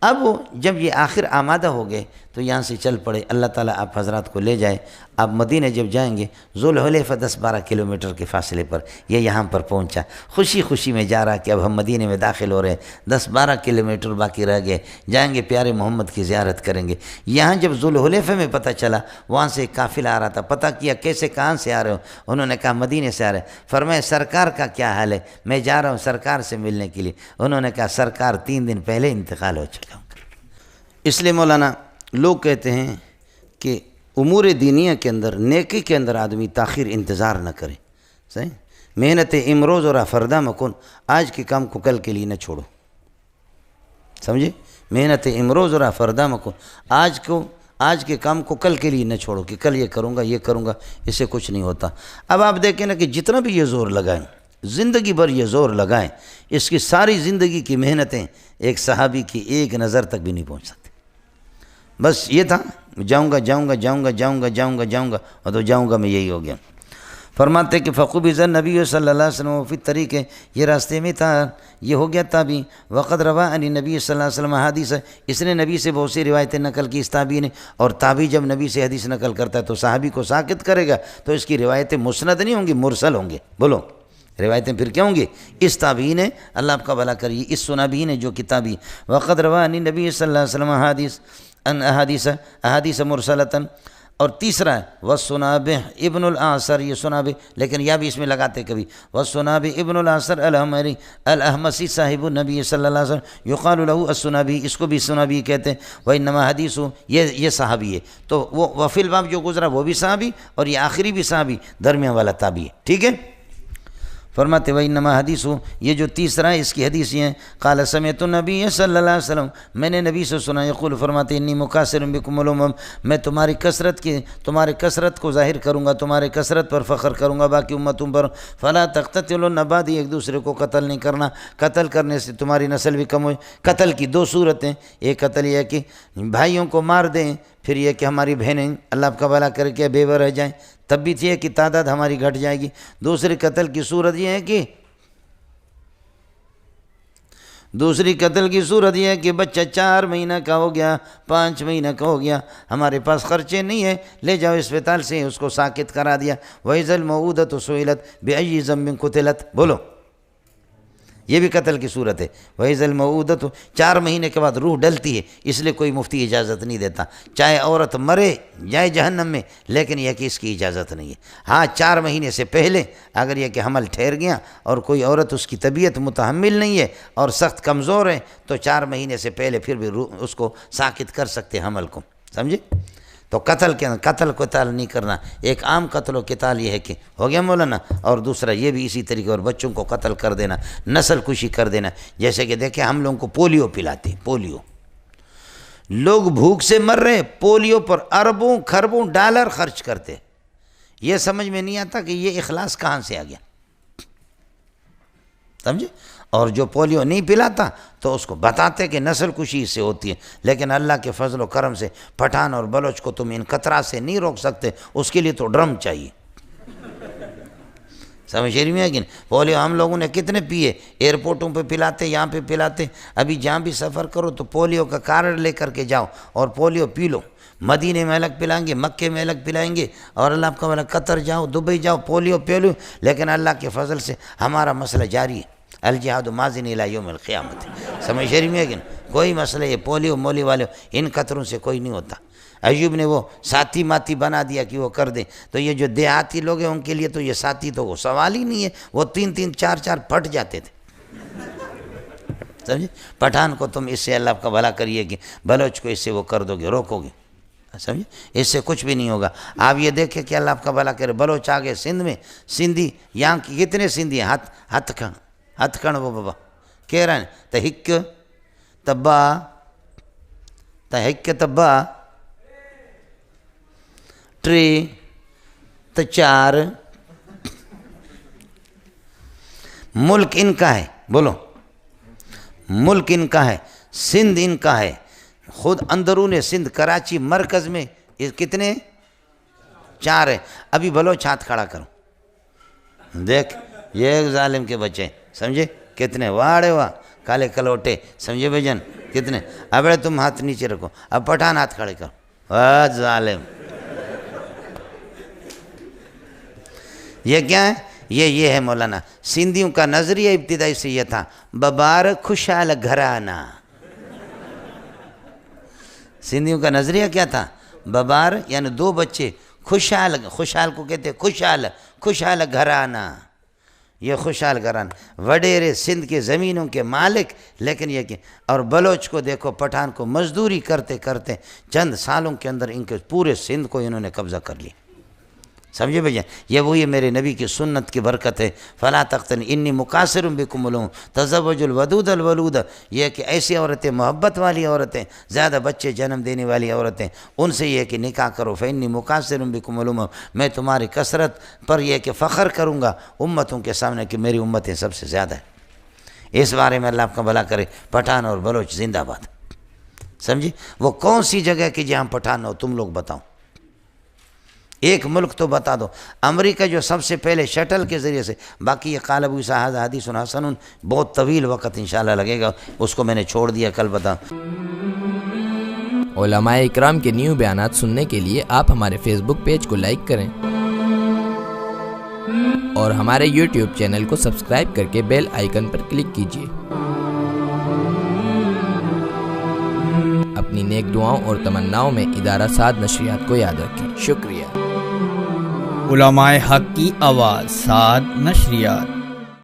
اب جب یہ آخر آمادہ ہو گئے تو یہاں سے چل پڑے، اللہ تعالیٰ آپ حضرات کو لے جائے۔ آپ مدینہ جب جائیں گے، ذوالحلیفہ 10-12 کلومیٹر کے فاصلے پر یہ یہاں پر پہنچا، خوشی خوشی میں جا رہا کہ اب ہم مدینہ میں داخل ہو رہے ہیں، 10-12 کلومیٹر باقی رہ گئے، جائیں گے پیارے محمد کی زیارت کریں گے۔ یہاں جب ذوالحلیفہ میں پتہ چلا، وہاں سے ایک قافلہ آ رہا تھا، پتہ کیا کیسے کہاں سے آ رہے ہو؟ انہوں نے کہا مدینہ سے آ رہے ہیں۔ فرمایا سرکار کا کیا حال ہے؟ میں جا رہا ہوں سرکار سے ملنے کے لیے۔ انہوں نے کہا سرکار 3 دن پہلے انتقال ہو چکا ہوں۔ اس لیے مولانا لوگ کہتے ہیں کہ امور دینیہ کے اندر، نیکی کے اندر آدمی تاخیر انتظار نہ کرے، صحیح؟ محنت امروز اور فردہ مکن، آج کے کام کو کل کے لیے نہ چھوڑو، سمجھے؟ محنت امروز اور فردہ مکن، آج کے کام کو کل کے لیے نہ چھوڑو کہ کل یہ کروں گا، اس سے کچھ نہیں ہوتا۔ اب آپ دیکھیں نا کہ جتنا بھی یہ زور لگائیں، زندگی بھر یہ زور لگائیں، اس کی ساری زندگی کی محنتیں ایک صحابی کی ایک نظر تک بھی نہیں پہنچ سکتی۔ بس یہ تھا جاؤں گا اور تو جاؤں گا میں، یہی ہو گیا۔ فرماتے کہ فقبض النبی صلی اللہ علیہ وسلم فی الطریق، یہ راستے میں تھا، یہ ہو گیا تابعی۔ وقد روا عن نبی صلی اللہ علیہ وسلم حدیث، اس نے نبی سے بہت سی روایتیں نقل کی اس تابعی نے، اور تابعی جب نبی سے حدیث نقل کرتا ہے تو صحابی کو ساکت کرے گا، تو اس کی روایتیں مسند نہیں ہوں گی، مرسل ہوں گے۔ بولو روایتیں پھر کیا ہوں گی؟ اس تابعی نے، اللہ آپ کا بھلا کریے، اس سنابی نے جو کتابی۔ وقد روا عن نبی صلی اللہ علیہ وسلم احادیث مرسلتاً، اور تیسرا ہے وَالسُّنَابِحْ ابن الْأَعْصَرِ، یہ سنابح، لیکن یا بھی اس میں لگاتے کبھی، وَالسُّنَابِحْ ابن الْأَعْصَرِ الْأَحْمَصِي صاحب النبی صلی اللہ علیہ وسلم یقال له السنابی، اس کو بھی سنابی کہتے ہیں۔ وَإِنَّمَا حَدِيثُ، یہ صحابی ہے، تو وہ وفی الباب جو گزرا وہ بھی صحابی، اور یہ آخری بھی صحابی، درمیان والا تابعی ہے، ٹھیک ہے؟ فرماتے وَإِنَّمَا حدیث، یہ جو تیسرا ہے اس کی حدیث یہ ہیں، قال سمعت النبی صلی اللہ علیہ وسلم، میں نے نبی سے سنا، یقول فرماتے انی مکاثر بکم الامم، میں تمہاری کثرت کو ظاہر کروں گا، تمہارے کثرت پر فخر کروں گا باقی امتوں پر۔ فلا تقتتلوا بعدی، ایک دوسرے کو قتل نہیں کرنا، قتل کرنے سے تمہاری نسل بھی کم ہو۔ قتل کی 2 صورتیں، ایک قتل یہ ہے کہ بھائیوں کو مار دیں، پھر یہ کہ ہماری بہنیں اللہ آپ کا بھلا کر کے بیوہ رہ جائیں، تب بھی یہ کہ تعداد ہماری گھٹ جائے گی۔ دوسری قتل کی صورت یہ ہے کہ بچہ 4 مہینہ کا ہو گیا، 5 مہینہ کا ہو گیا، ہمارے پاس خرچے نہیں ہیں، لے جاؤ اسپتال سے، اس کو ساکت کرا دیا۔ وَإِذَا الْمَوْءُودَةُ سُئِلَتْ بِأَيِّ ذَنبٍ قُتِلَتْ، بولو یہ بھی قتل کی صورت ہے۔ وَإِذَا الْمَوْءُودَةُ، 4 مہینے کے بعد روح ڈلتی ہے، اس لیے کوئی مفتی اجازت نہیں دیتا، چاہے عورت مرے جائے جہنم میں، لیکن یہ کہ اس کی اجازت نہیں ہے۔ ہاں 4 مہینے سے پہلے اگر یہ کہ حمل ٹھہر گیا اور کوئی عورت اس کی طبیعت متحمل نہیں ہے اور سخت کمزور ہے، تو 4 مہینے سے پہلے پھر بھی اس کو ساکت کر سکتے حمل کو، سمجھے؟ تو قتل نہیں کرنا، ایک عام قتل و قتال یہ ہے کہ ہو گیا مولانا، اور دوسرا یہ بھی اسی طریقے، اور بچوں کو قتل کر دینا، نسل کشی کر دینا۔ جیسے کہ دیکھیں ہم لوگوں کو پولیو پلاتے، پولیو، لوگ بھوک سے مر رہے، پولیو پر اربوں خربوں ڈالر خرچ کرتے، یہ سمجھ میں نہیں آتا کہ یہ اخلاص کہاں سے آ گیا، سمجھے؟ اور جو پولیو نہیں پلاتا تو اس کو بتاتے کہ نسل کشی اس سے ہوتی ہے، لیکن اللہ کے فضل و کرم سے پٹھان اور بلوچ کو تم ان قطرات سے نہیں روک سکتے، اس کے لیے تو ڈرم چاہیے، سمجھ رہی ہے کہ پولیو ہم لوگوں نے کتنے پیے، ایئرپورٹوں پہ پلاتے، یہاں پہ پلاتے۔ ابھی جہاں بھی سفر کرو تو پولیو کا کارڈ لے کر کے جاؤ اور پولیو پی لو، مدینے میں الگ پلائیں گے، مکے میں الگ پلائیں گے، اور اللہ آپ کا والا قطر جاؤ، دبئی جاؤ، پولیو پی لو، لیکن اللہ کے فضل سے ہمارا مسئلہ جاری ہے، الجہاد ماضٍ الی یوم القیامت، سمجھ رہی ہے کہ کوئی مسئلہ یہ پولیو مولی والے ان قطروں سے کوئی نہیں ہوتا۔ ایوب نے وہ ساتھی ماتی بنا دیا کہ وہ کر دیں، تو یہ جو دیہاتی لوگ ہیں ان کے لیے تو یہ ساتھی تو وہ سوال ہی نہیں ہے، وہ 3-3 4-4 پھٹ جاتے تھے، سمجھے؟ پٹھان کو تم اس سے اللہ کا بھلا کریے کہ بلوچ کو اس سے وہ کر دو گے، روکو گے، سمجھے؟ اس سے کچھ بھی نہیں ہوگا۔ آپ یہ دیکھیں کہ اللہ آپ کا بھلا کرے، بلوچ آگے سندھ میں، سندھی یہاں کی کتنے سندھی ہیں، ہاتھ کا ہاتھ کھڑو بابا کہہ رہے ہیں تہک تبا تہک تبا ٹری تچار ملک ان کا ہے، بولو ملک ان کا ہے، سندھ ان کا ہے، خود اندرون سندھ کراچی مرکز میں یہ کتنے 4 ہے۔ ابھی بلوچ ہاتھ کھڑا کرو، دیکھ یہ ایک ظالم کے بچے سمجھے کتنے، واڑے واہ کالے کلوٹے سمجھے بھائی جان کتنے۔ اب تم ہاتھ نیچے رکھو، اب پٹھان ہاتھ کھڑے کرو، واہ ظالم۔ یہ کیا ہے؟ یہ ہے مولانا سندھیوں کا نظریہ ابتدائی سے یہ تھا، ببار خوشحال گھرانہ۔ سندھیوں کا نظریہ کیا تھا؟ ببار یعنی 2 بچے، خوشحال کو کہتے خوشحال گھرانہ، یہ خوشحال گھرانہ، وڈیرے سندھ کے زمینوں کے مالک، لیکن یہ کہ اور بلوچ کو دیکھو پٹھان کو مزدوری کرتے کرتے چند سالوں کے اندر ان کے پورے سندھ کو انہوں نے قبضہ کر لیا، سمجھے بھیا؟ یہ وہی میرے نبی کی سنت کی برکت ہے، فلا تختن انی مقاصر بکم الامم تزوج الودود الولود، یہ کہ ایسی عورتیں محبت والی عورتیں، زیادہ بچے جنم دینے والی عورتیں، ان سے یہ کہ نکاح کرو، فانی مقاصر بکم الامم، میں تمہاری کثرت پر یہ کہ فخر کروں گا امتوں کے سامنے کہ میری امتیں سب سے زیادہ ہیں۔ اس بارے میں اللہ آپ کا بھلا کرے۔ پٹھان اور بلوچ زندہ باد، سمجھی؟ وہ کون سی جگہ کی جہاں پٹھان ہو تم لوگ بتاؤ، ایک ملک تو بتا دو۔ امریکہ جو سب سے پہلے شٹل کے ذریعے سے، باقی یہ قال ابو اسحاق حدیث حسن بہت طویل وقت انشاءاللہ لگے گا، اس کو میں نے چھوڑ دیا، کل بتاؤں۔ علماء اکرام کے نیو بیانات سننے کے لیے آپ ہمارے فیس بک پیج کو لائک کریں اور ہمارے یوٹیوب چینل کو سبسکرائب کر کے بیل آئیکن پر کلک کیجیے۔ اپنی نیک دعاؤں اور تمناؤں میں ادارہ سعد نشریات کو یاد رکھیں۔ شکریہ۔ علماء حق کی آواز سعد نشریات۔